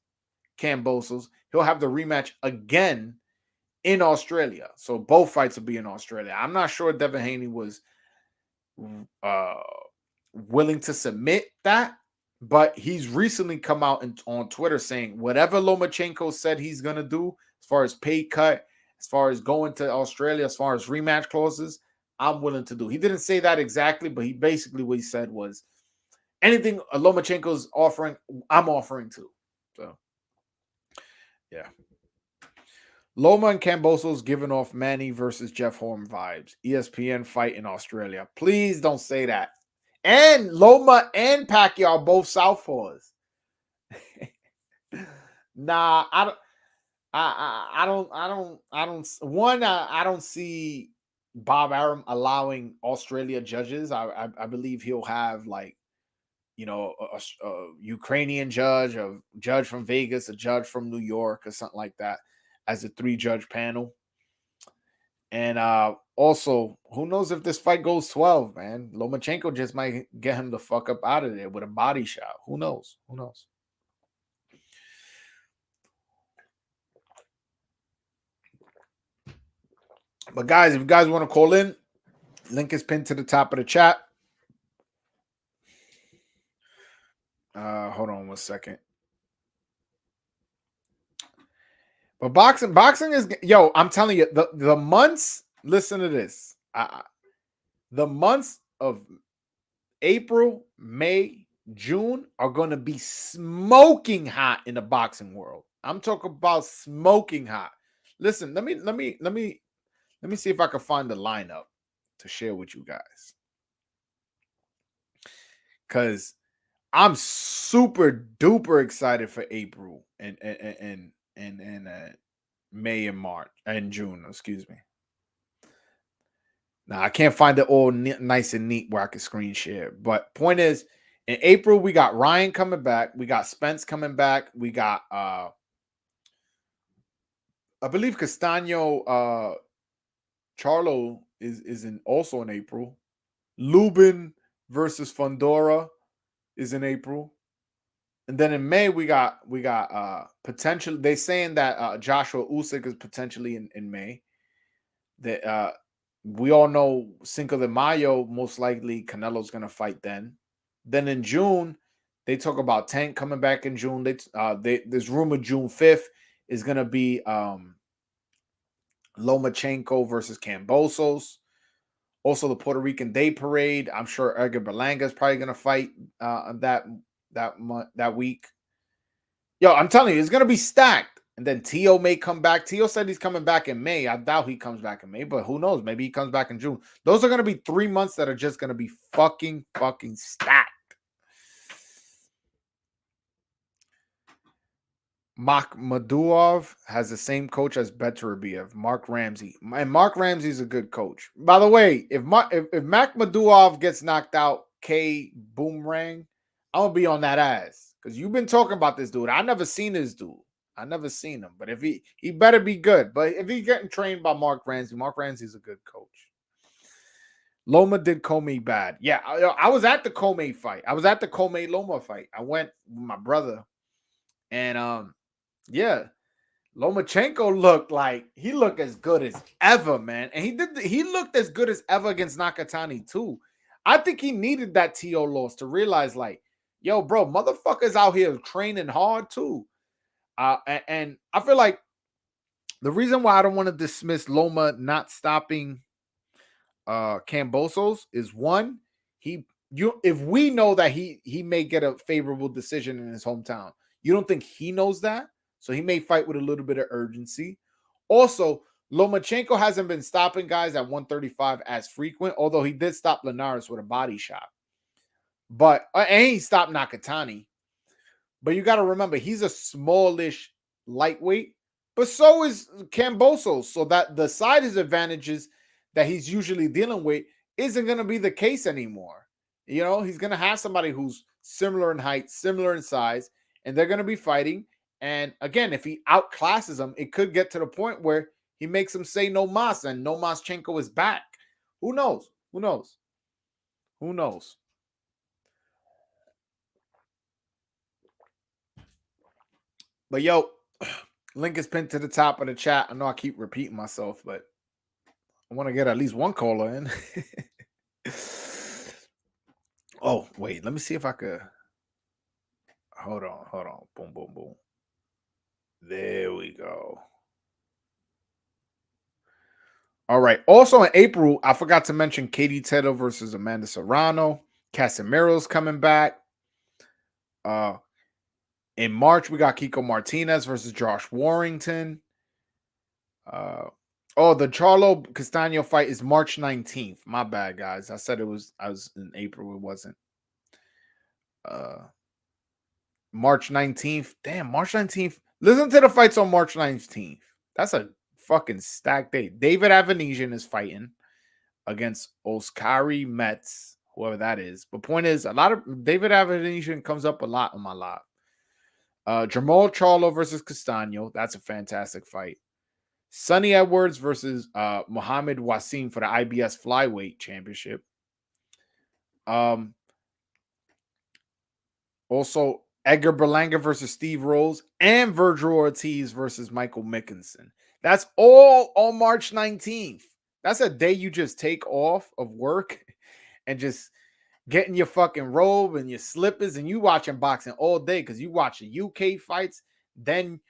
Kambosos, he'll have the rematch again in Australia. So both fights will be in Australia. I'm not sure Devin Haney was willing to submit that, but he's recently come out on Twitter saying whatever Lomachenko said he's going to do as far as pay cut, as far as going to Australia, as far as rematch clauses, I'm willing to do. He didn't say that exactly, but he basically what he said was anything Lomachenko's offering, I'm offering too. So, yeah. Loma and Kambosos giving off Manny versus Jeff Horn vibes. ESPN fight in Australia. Please don't say that. And Loma and Pacquiao are both southpaws. Nah, I don't see Bob Arum allowing Australia judges. I believe he'll have like, you know, a Ukrainian judge, a judge from Vegas, a judge from New York, or something like that, as a 3-judge panel. And also, who knows if this fight goes 12, man? Lomachenko just might get him the fuck up out of there with a body shot. Who knows? Who knows? But guys, if you guys want to call in, link is pinned to the top of the chat. Hold on 1 second. But boxing is, yo, I'm telling you, the months, listen to this. The months of April, May, June are going to be smoking hot in the boxing world. I'm talking about smoking hot. Listen, let me see if I can find the lineup to share with you guys. Cuz I'm super duper excited for April and May and March and June, excuse me. Now I can't find it all nice and neat where I can screen share. But point is, in April we got Ryan coming back, we got Spence coming back, we got I believe Castaño Charlo is also in April. Lubin versus Fondora is in April. And then in May, we got potential. They're saying that Joshua Usyk is potentially in May. That We all know Cinco de Mayo, most likely Canelo's going to fight then. Then in June, they talk about Tank coming back in June. There's rumor June 5th is going to be Lomachenko versus Kambosos. Also, the Puerto Rican Day Parade. I'm sure Edgar Berlanga is probably going to fight that week. Yo, I'm telling you, it's going to be stacked. And then Tio may come back. Tio said he's coming back in May. I doubt he comes back in May, but who knows? Maybe he comes back in June. Those are going to be 3 months that are just going to be fucking stacked. Makhmudov has the same coach as Beterbiev, Mark Ramsey. And Mark Ramsey's a good coach. By the way, if Makhmudov gets knocked out, K Boomerang, I'm going to be on that ass. Because you've been talking about this dude. I never seen this dude. I never seen him. But if he better be good. But if he's getting trained by Mark Ramsey's a good coach. Loma did Comey bad. Yeah, I was at the Comey fight. I was at the Comey Loma fight. I went with my brother. And yeah, Lomachenko looked as good as ever, man. And he looked as good as ever against Nakatani too. I think he needed that TO loss to realize, like, yo, bro, motherfuckers out here training hard too. And I feel like the reason why I don't want to dismiss Loma not stopping Kambosos is one, if we know that he may get a favorable decision in his hometown, you don't think he knows that? So he may fight with a little bit of urgency. Also, Lomachenko hasn't been stopping guys at 135 as frequent, although he did stop Linares with a body shot. But and he stopped Nakatani. But you got to remember, he's a smallish lightweight, but so is Kambosos. So that the size advantages that he's usually dealing with isn't going to be the case anymore. You know, he's going to have somebody who's similar in height, similar in size, and they're going to be fighting. And again, if he outclasses him, it could get to the point where he makes him say no mas, and no Maschenko is back. Who knows? Who knows? Who knows? But yo, link is pinned to the top of the chat. I know I keep repeating myself, but I want to get at least one caller in. Oh, wait. Let me see if I could. Hold on. Boom, boom, boom. There we go. All right. Also in April, I forgot to mention Katie Taylor versus Amanda Serrano. Casemiro's coming back. In March, we got Kiko Martinez versus Josh Warrington. The Charlo Castano fight is March 19th. My bad, guys. I said I was in April. It wasn't. March 19th. Damn, March 19th. Listen to the fights on March 19th. That's a fucking stacked date. David Avanesian is fighting against Oskari Metz, whoever that is. But point is, a lot of David Avanesian comes up a lot on my live. Jamal Charlo versus Castano. That's a fantastic fight. Sonny Edwards versus Mohammed Wasim for the IBS Flyweight Championship. Also, Edgar Berlanga versus Steve Rose and Virgil Ortiz versus Michael Mickinson. That's all on March 19th. That's a day you just take off of work and just get in your fucking robe and your slippers and you watching boxing all day because you watch the UK fights. Then,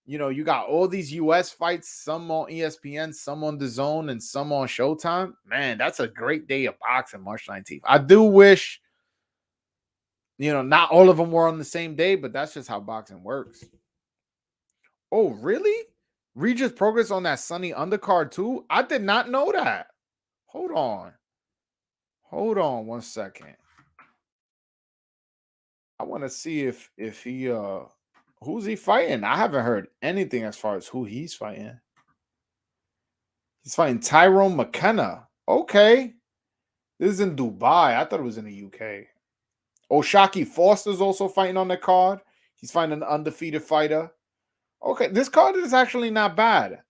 you know, you got all these US fights, some on ESPN, some on DAZN, and some on Showtime. Man, that's a great day of boxing, March 19th. I do wish, you know, not all of them were on the same day, but that's just how boxing works. Oh, really? Regis Progress on that Sunny undercard too? I did not know that. Hold on 1 second. I want to see if he who's he fighting? I haven't heard anything as far as who he's fighting. He's fighting Tyrone McKenna. Okay. This is in Dubai. I thought it was in the UK. Oshaki Foster's also fighting on the card. He's fighting an undefeated fighter. Okay, this card is actually not bad.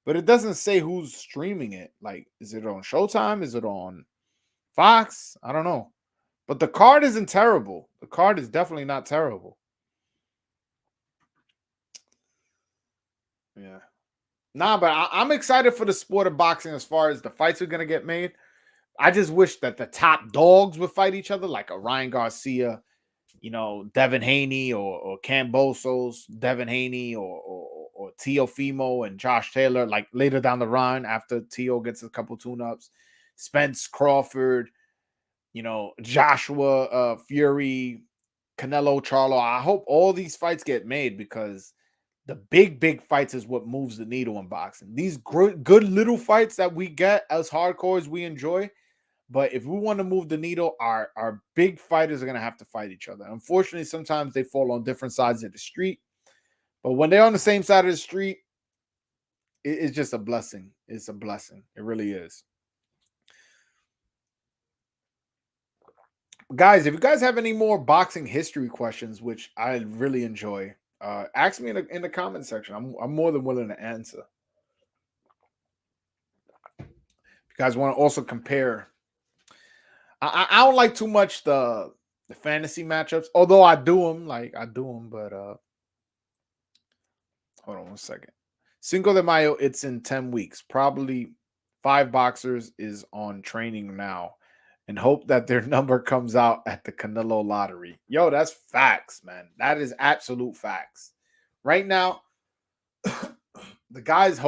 But it doesn't say who's streaming it. Like, is it on Showtime? Is it on Fox? I don't know. But the card isn't terrible. The card is definitely not terrible. Yeah. Nah, but I'm excited for the sport of boxing as far as the fights are gonna get made. I just wish that the top dogs would fight each other, like a Ryan Garcia, Devin Haney or Kambosos, Devin Haney or Teofimo and Josh Taylor, like later down the run after Teo gets a couple tune-ups. Spence Crawford, Joshua Fury, Canelo Charlo. I hope all these fights get made because the big fights is what moves the needle in boxing. These good little fights that we get as hardcore as we enjoy, but if we want to move the needle, our big fighters are going to have to fight each other. Unfortunately, sometimes they fall on different sides of the street. But when they're on the same side of the street, it's just a blessing. It's a blessing. It really is. Guys, if you guys have any more boxing history questions, which I really enjoy, ask me in the comment section. I'm more than willing to answer. If you guys want to also compare, I don't like too much the fantasy matchups, although I do them. But hold on one second. Cinco de Mayo, it's in 10 weeks. Probably 5 boxers is on training now and hope that their number comes out at the Canelo lottery. Yo, that's facts, man. That is absolute facts. Right now, the guys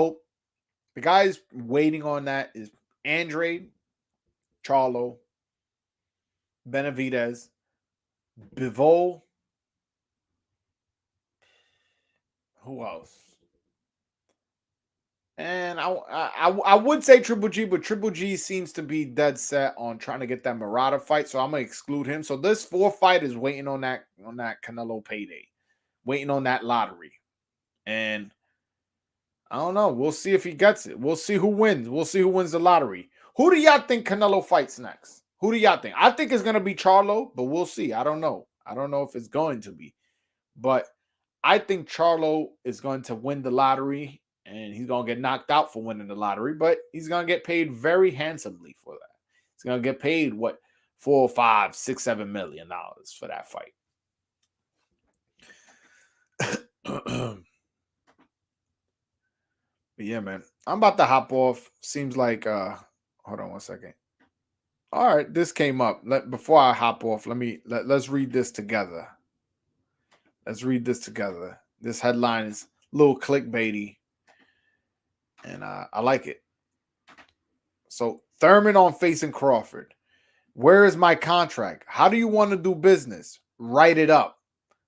waiting on that is Andre, Charlo, Benavidez, Bivol. Who else? And I would say Triple G, but Triple G seems to be dead set on trying to get that Murata fight, so I'm gonna exclude him. So this 4th fight is waiting on that Canelo payday, waiting on that lottery, and I don't know. We'll see if he gets it. We'll see who wins. We'll see who wins the lottery. Who do y'all think Canelo fights next? Who do y'all think? I think it's gonna be Charlo, but we'll see. I don't know. I don't know if it's going to be, but I think Charlo is going to win the lottery. And he's going to get knocked out for winning the lottery, but he's going to get paid very handsomely for that. He's going to get paid, what, $4, $5, $6, $7 million for that fight. But yeah, man, I'm about to hop off. Seems like, hold on one second. All right, this came up. Before I hop off, let's read this together. Let's read this together. This headline is a little clickbaity. And I like it. So Thurman on facing Crawford. Where is my contract? How do you want to do business? Write it up.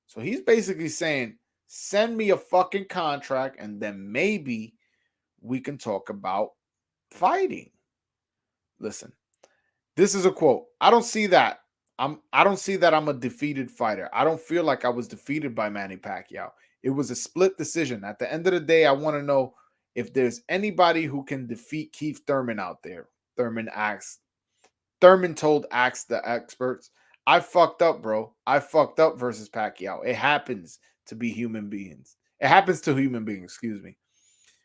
So he's basically saying, send me a fucking contract and then maybe we can talk about fighting. Listen, this is a quote. I don't see that. I don't see that I'm a defeated fighter. I don't feel like I was defeated by Manny Pacquiao. It was a split decision. At the end of the day, I want to know if there's anybody who can defeat Keith Thurman out there. Thurman told the experts, I fucked up, bro. I fucked up versus Pacquiao. It happens to be human beings. It happens to human beings, excuse me.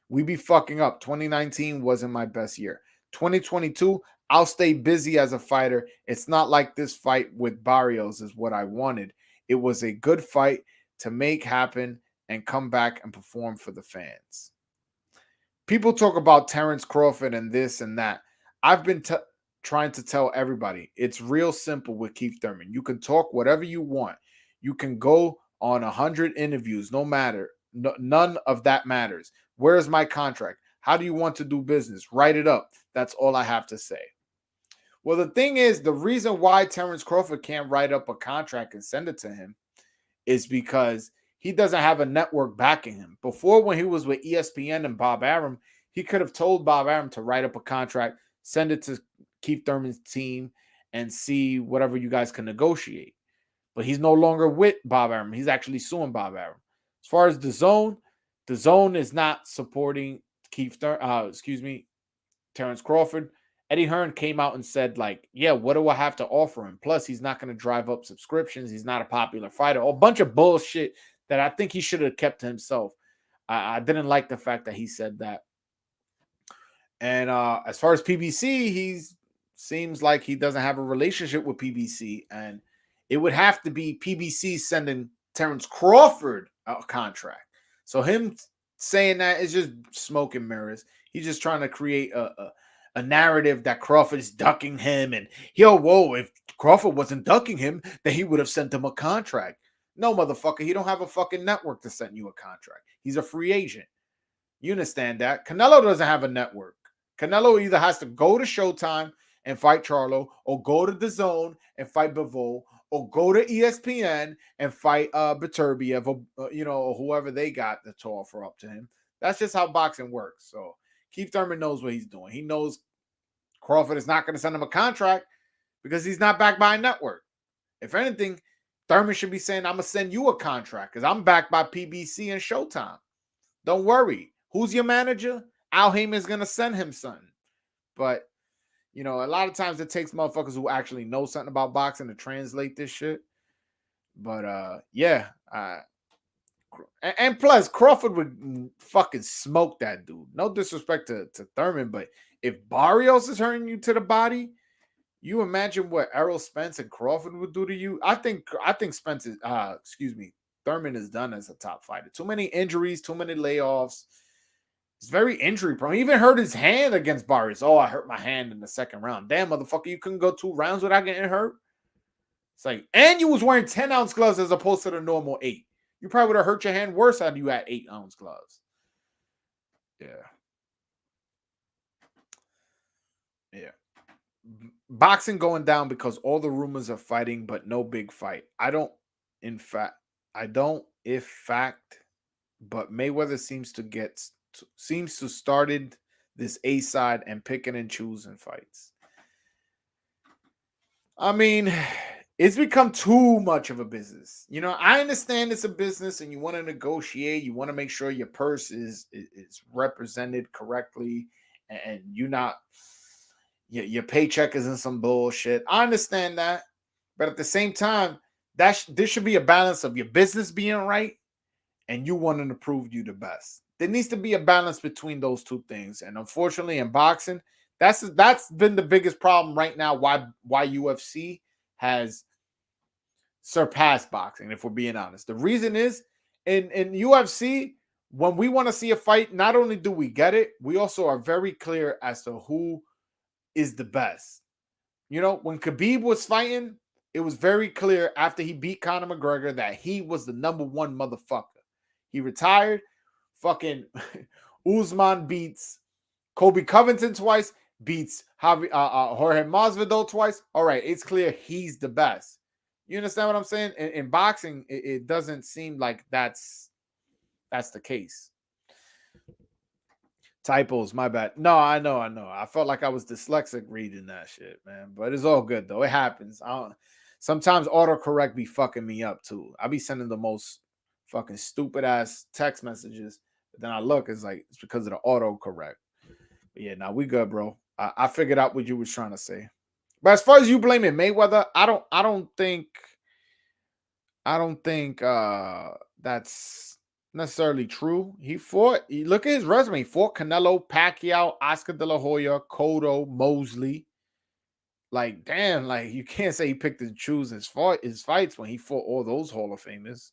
We be fucking up. 2019 wasn't my best year. 2022, I'll stay busy as a fighter. It's not like this fight with Barrios is what I wanted. It was a good fight to make happen and come back and perform for the fans. People talk about Terrence Crawford and this and that. I've been trying to tell everybody, it's real simple with Keith Thurman. You can talk whatever you want. You can go on 100 interviews, no matter. None of that matters. Where is my contract? How do you want to do business? Write it up. That's all I have to say. Well, the thing is, the reason why Terrence Crawford can't write up a contract and send it to him is because he doesn't have a network backing him. Before, when he was with ESPN and Bob Arum, he could have told Bob Arum to write up a contract, send it to Keith Thurman's team, and see whatever you guys can negotiate. But he's no longer with Bob Arum. He's actually suing Bob Arum. As far as the zone is not supporting Terrence Crawford. Eddie Hearn came out and said, like, yeah, what do I have to offer him? Plus, he's not going to drive up subscriptions. He's not a popular fighter. A bunch of bullshit that I think he should have kept to himself. I didn't like the fact that he said that. And as far as PBC, he seems like he doesn't have a relationship with PBC. And it would have to be PBC sending Terrence Crawford a contract. So him saying that is just smoke and mirrors. He's just trying to create a narrative that Crawford is ducking him, and whoa, if Crawford wasn't ducking him, then he would have sent him a contract. No, motherfucker, he don't have a fucking network to send you a contract. He's a free agent. You understand that? Canelo doesn't have a network. Canelo either has to go to Showtime and fight Charlo, or go to DAZN and fight Bivol, or go to ESPN and fight Beterbiev, or whoever they got to offer up to him. That's just how boxing works. So Keith Thurman knows what he's doing. He knows Crawford is not going to send him a contract because he's not backed by a network. If anything, Thurman should be saying, I'm going to send you a contract because I'm backed by PBC and Showtime. Don't worry. Who's your manager? Al Heyman's going to send him something. But, a lot of times it takes motherfuckers who actually know something about boxing to translate this shit. But, and plus, Crawford would fucking smoke that dude. No disrespect to Thurman, but if Barrios is hurting you to the body, you imagine what Errol Spence and Crawford would do to you. I think Spence is, Thurman is done as a top fighter. Too many injuries, too many layoffs. He's very injury prone. He even hurt his hand against Barrios. Oh, I hurt my hand in the second round. Damn, motherfucker, you couldn't go 2 rounds without getting hurt? It's like, and you was wearing 10-ounce gloves as opposed to the normal 8. You probably would have hurt your hand worse had you had 8-ounce gloves. Yeah. Boxing going down because all the rumors are fighting, but no big fight. But Mayweather seems to started this A side and picking and choosing fights. I mean, it's become too much of a business. I understand it's a business and you want to negotiate. You want to make sure your purse is represented correctly and you're not, your paycheck isn't some bullshit. I understand that. But at the same time, there should be a balance of your business being right and you wanting to prove you the best. There needs to be a balance between those two things. And unfortunately, in boxing, that's been the biggest problem right now. Why UFC has surpassed boxing, if we're being honest. The reason is in UFC, when we want to see a fight, not only do we get it, we also are very clear as to who is the best. When Khabib was fighting, it was very clear after he beat Conor McGregor that he was the number one motherfucker. He retired. Fucking Usman beats Kobe Covington twice, beats Jorge Masvidal twice. All right, it's clear he's the best. You understand what I'm saying? In boxing, it doesn't seem like that's the case. Typos, my bad. No, I know. I felt like I was dyslexic reading that shit, man. But it's all good, though. It happens. Sometimes autocorrect be fucking me up, too. I be sending the most fucking stupid-ass text messages. But then I look, it's because of the autocorrect. But yeah, we good, bro. I figured out what you was trying to say. But as far as you blaming Mayweather, I don't think that's necessarily true. Look at his resume. He fought Canelo, Pacquiao, Oscar De La Hoya, Cotto, Mosley. Like, damn, you can't say he picked and choose his fights when he fought all those Hall of Famers.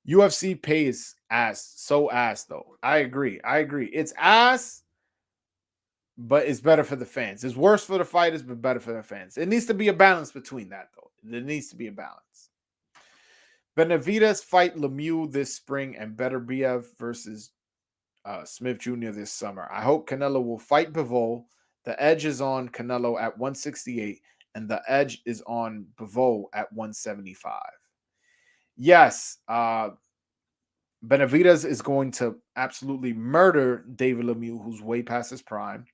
UFC pay is ass. So ass, though. I agree. It's ass, but it's better for the fans. It's worse for the fighters, but better for the fans. It needs to be a balance between that, though. There needs to be a balance. Benavidez fight Lemieux this spring and Beterbiev versus Smith Jr. this summer. I hope Canelo will fight Bivol. The edge is on Canelo at 168, and the edge is on Bivol at 175. Yes, Benavidez is going to absolutely murder David Lemieux, who's way past his prime.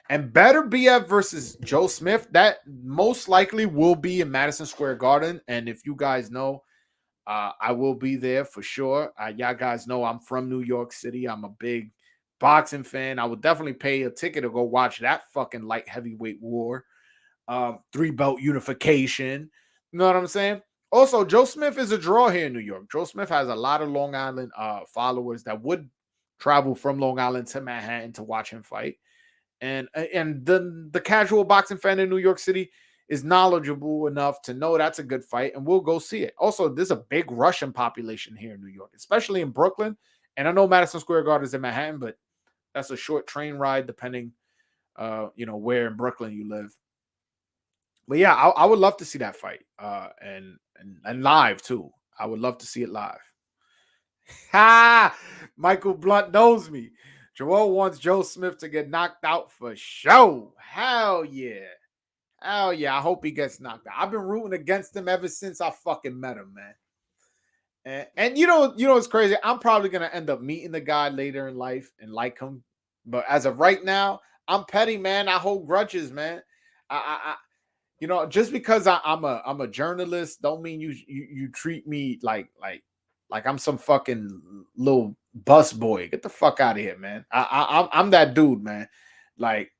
And Beterbiev versus Joe Smith, that most likely will be in Madison Square Garden. And if you guys know, I will be there for sure. Y'all guys know I'm from New York City. I'm a big boxing fan. I would definitely pay a ticket to go watch that fucking light heavyweight war. 3-belt unification. You know what I'm saying? Also, Joe Smith is a draw here in New York. Joe Smith has a lot of Long Island followers that would travel from Long Island to Manhattan to watch him fight. And the casual boxing fan in New York City is knowledgeable enough to know that's a good fight, and we'll go see it. Also, there's a big Russian population here in New York, especially in Brooklyn. And I know Madison Square Garden is in Manhattan, but that's a short train ride depending, where in Brooklyn you live. But yeah, I would love to see that fight, and live too. I would love to see it live. Ha! Michael Blunt knows me. Joel wants Joe Smith to get knocked out for show. Hell yeah. Hell yeah. I hope he gets knocked out. I've been rooting against him ever since I fucking met him, man. And it's crazy. I'm probably gonna end up meeting the guy later in life and like him. But as of right now, I'm petty, man. I hold grudges, man. Just because I'm a journalist, don't mean you treat me like I'm some fucking little bus boy. Get the fuck out of here, man. I'm that dude, man. Like,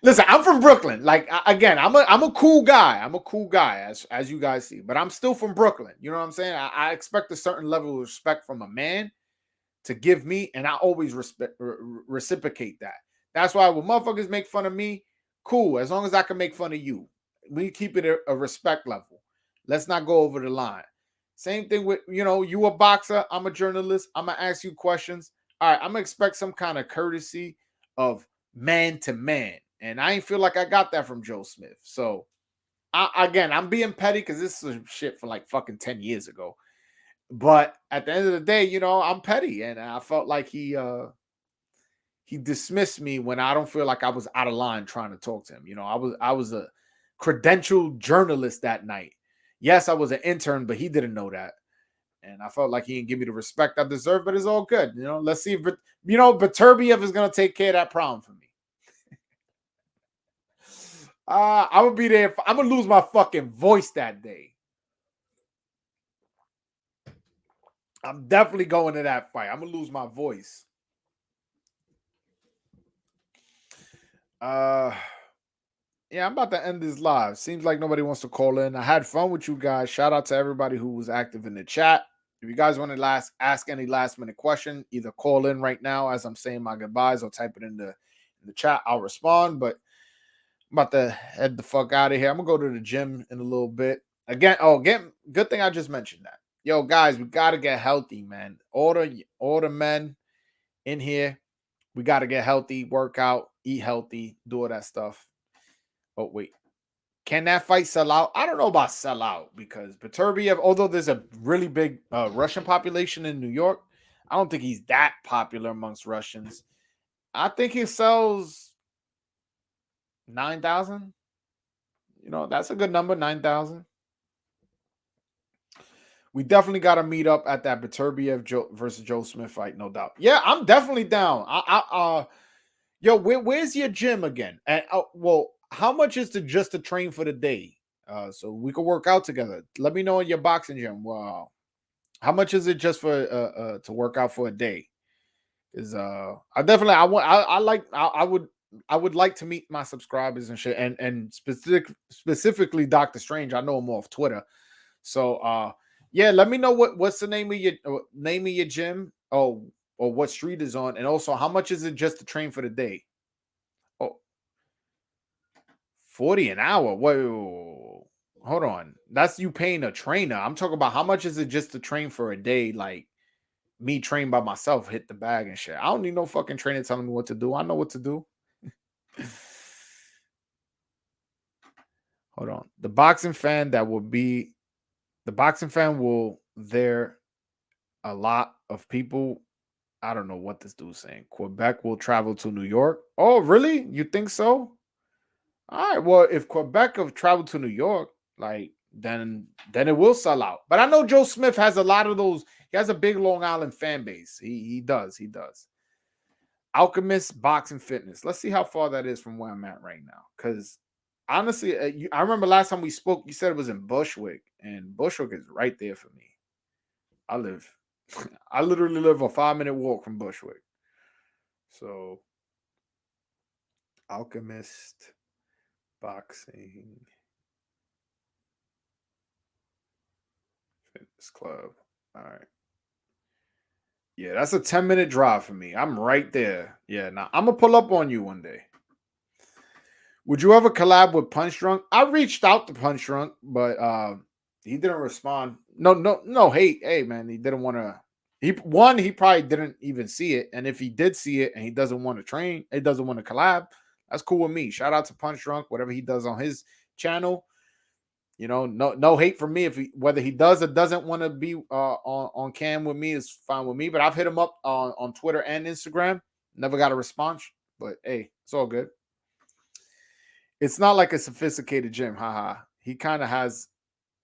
listen, I'm from Brooklyn. Like, again, I'm a cool guy. I'm a cool guy, as you guys see. But I'm still from Brooklyn. You know what I'm saying? I expect a certain level of respect from a man to give me, and I always reciprocate that. That's why when motherfuckers make fun of me, cool. As long as I can make fun of you, we keep it a respect level. Let's not go over the line. Same thing with, you a boxer, I'm a journalist. I'm going to ask you questions. All right, I'm going to expect some kind of courtesy of man to man. And I ain't feel like I got that from Joe Smith. So, I'm being petty because this is shit for like fucking 10 years ago. But at the end of the day, I'm petty. And I felt like he dismissed me when I don't feel like I was out of line trying to talk to him. I was a credentialed journalist that night. Yes, I was an intern, but he didn't know that. And I felt like he didn't give me the respect I deserve, but it's all good. Let's see if, Beterbiev is going to take care of that problem for me. I'm going to be there. I'm going to lose my fucking voice that day. I'm definitely going to that fight. I'm going to lose my voice. Yeah, I'm about to end this live. Seems like nobody wants to call in. I had fun with you guys. Shout out to everybody who was active in the chat. If you guys want to ask any last minute question, either call in right now as I'm saying my goodbyes or type it in the chat. I'll respond. But I'm about to head the fuck out of here. I'm gonna go to the gym in a little bit. Again, good thing I just mentioned that. Yo, guys, we gotta get healthy, man. All the men in here, we gotta get healthy, work out, eat healthy, do all that stuff. Oh, wait. Can that fight sell out? I don't know about sell out because Beterbiev, although there's a really big Russian population in New York, I don't think he's that popular amongst Russians. I think he sells 9,000. That's a good number, 9,000. We definitely got to meet up at that Beterbiev versus Joe Smith fight, no doubt. Yeah, I'm definitely down. Yo, where's your gym again? And how much is just to train for the day? So we could work out together. Let me know in your boxing gym. Wow. How much is it just for to work out for a day? Is I would like to meet my subscribers and shit, and specifically Dr. Strange. I know him off Twitter. So yeah, let me know what's the name of your gym. Or what street is on, and also how much is it just to train for the day? Oh, 40 an hour. Whoa, hold on. That's you paying a trainer. I'm talking about how much is it just to train for a day? Like me train by myself, hit the bag and shit. I don't need no fucking trainer telling me what to do. I know what to do. Hold on. The boxing fan will there a lot of people. I don't know what this dude's saying. Quebec will travel to New York. Oh, really? You think so? All right. Well, if Quebec have traveled to New York, like then it will sell out. But I know Joe Smith has a lot of those. He has a big Long Island fan base. He does. Alchemist Boxing Fitness. Let's see how far that is from where I'm at right now. Because honestly, I remember last time we spoke, you said it was in Bushwick, and Bushwick is right there for me. I literally live a 5-minute walk from Bushwick. So, Alchemist Boxing Fitness Club. All right. Yeah, that's a 10-minute drive for me. I'm right there. Yeah, now I'm going to pull up on you one day. Would you ever collab with Punch Drunk? I reached out to Punch Drunk, but he didn't respond. No hate. Hey man, he didn't want to. He probably didn't even see it, and if he did see it and he doesn't want to train, he doesn't want to collab. That's cool with me. Shout out to Punch Drunk, whatever he does on his channel. You know, no hate from me. If whether he does or doesn't want to be on cam with me is fine with me. But I've hit him up on Twitter and Instagram. Never got a response. But hey, it's all good. It's not like a sophisticated gym, haha. He kind of has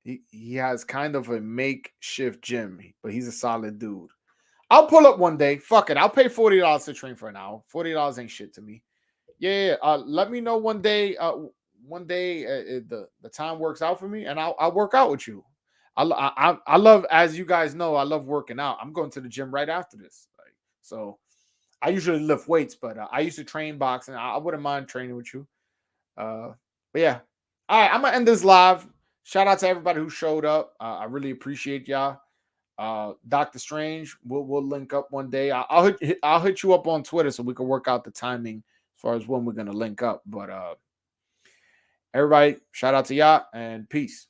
he has kind of a makeshift gym, but he's a solid dude. I'll pull up one day. Fuck it. I'll pay $40 to train for an hour. $40 ain't shit to me. Yeah. Let me know one day. The time works out for me, and I'll work out with you. I love, as you guys know, I love working out. I'm going to the gym right after this. So I usually lift weights, but I used to train boxing. I wouldn't mind training with you. But yeah. All right, I'm gonna end this live. Shout out to everybody who showed up. I really appreciate y'all. Dr. Strange, we'll link up one day. I'll hit you up on Twitter so we can work out the timing as far as when we're gonna link up. But everybody, shout out to y'all and peace.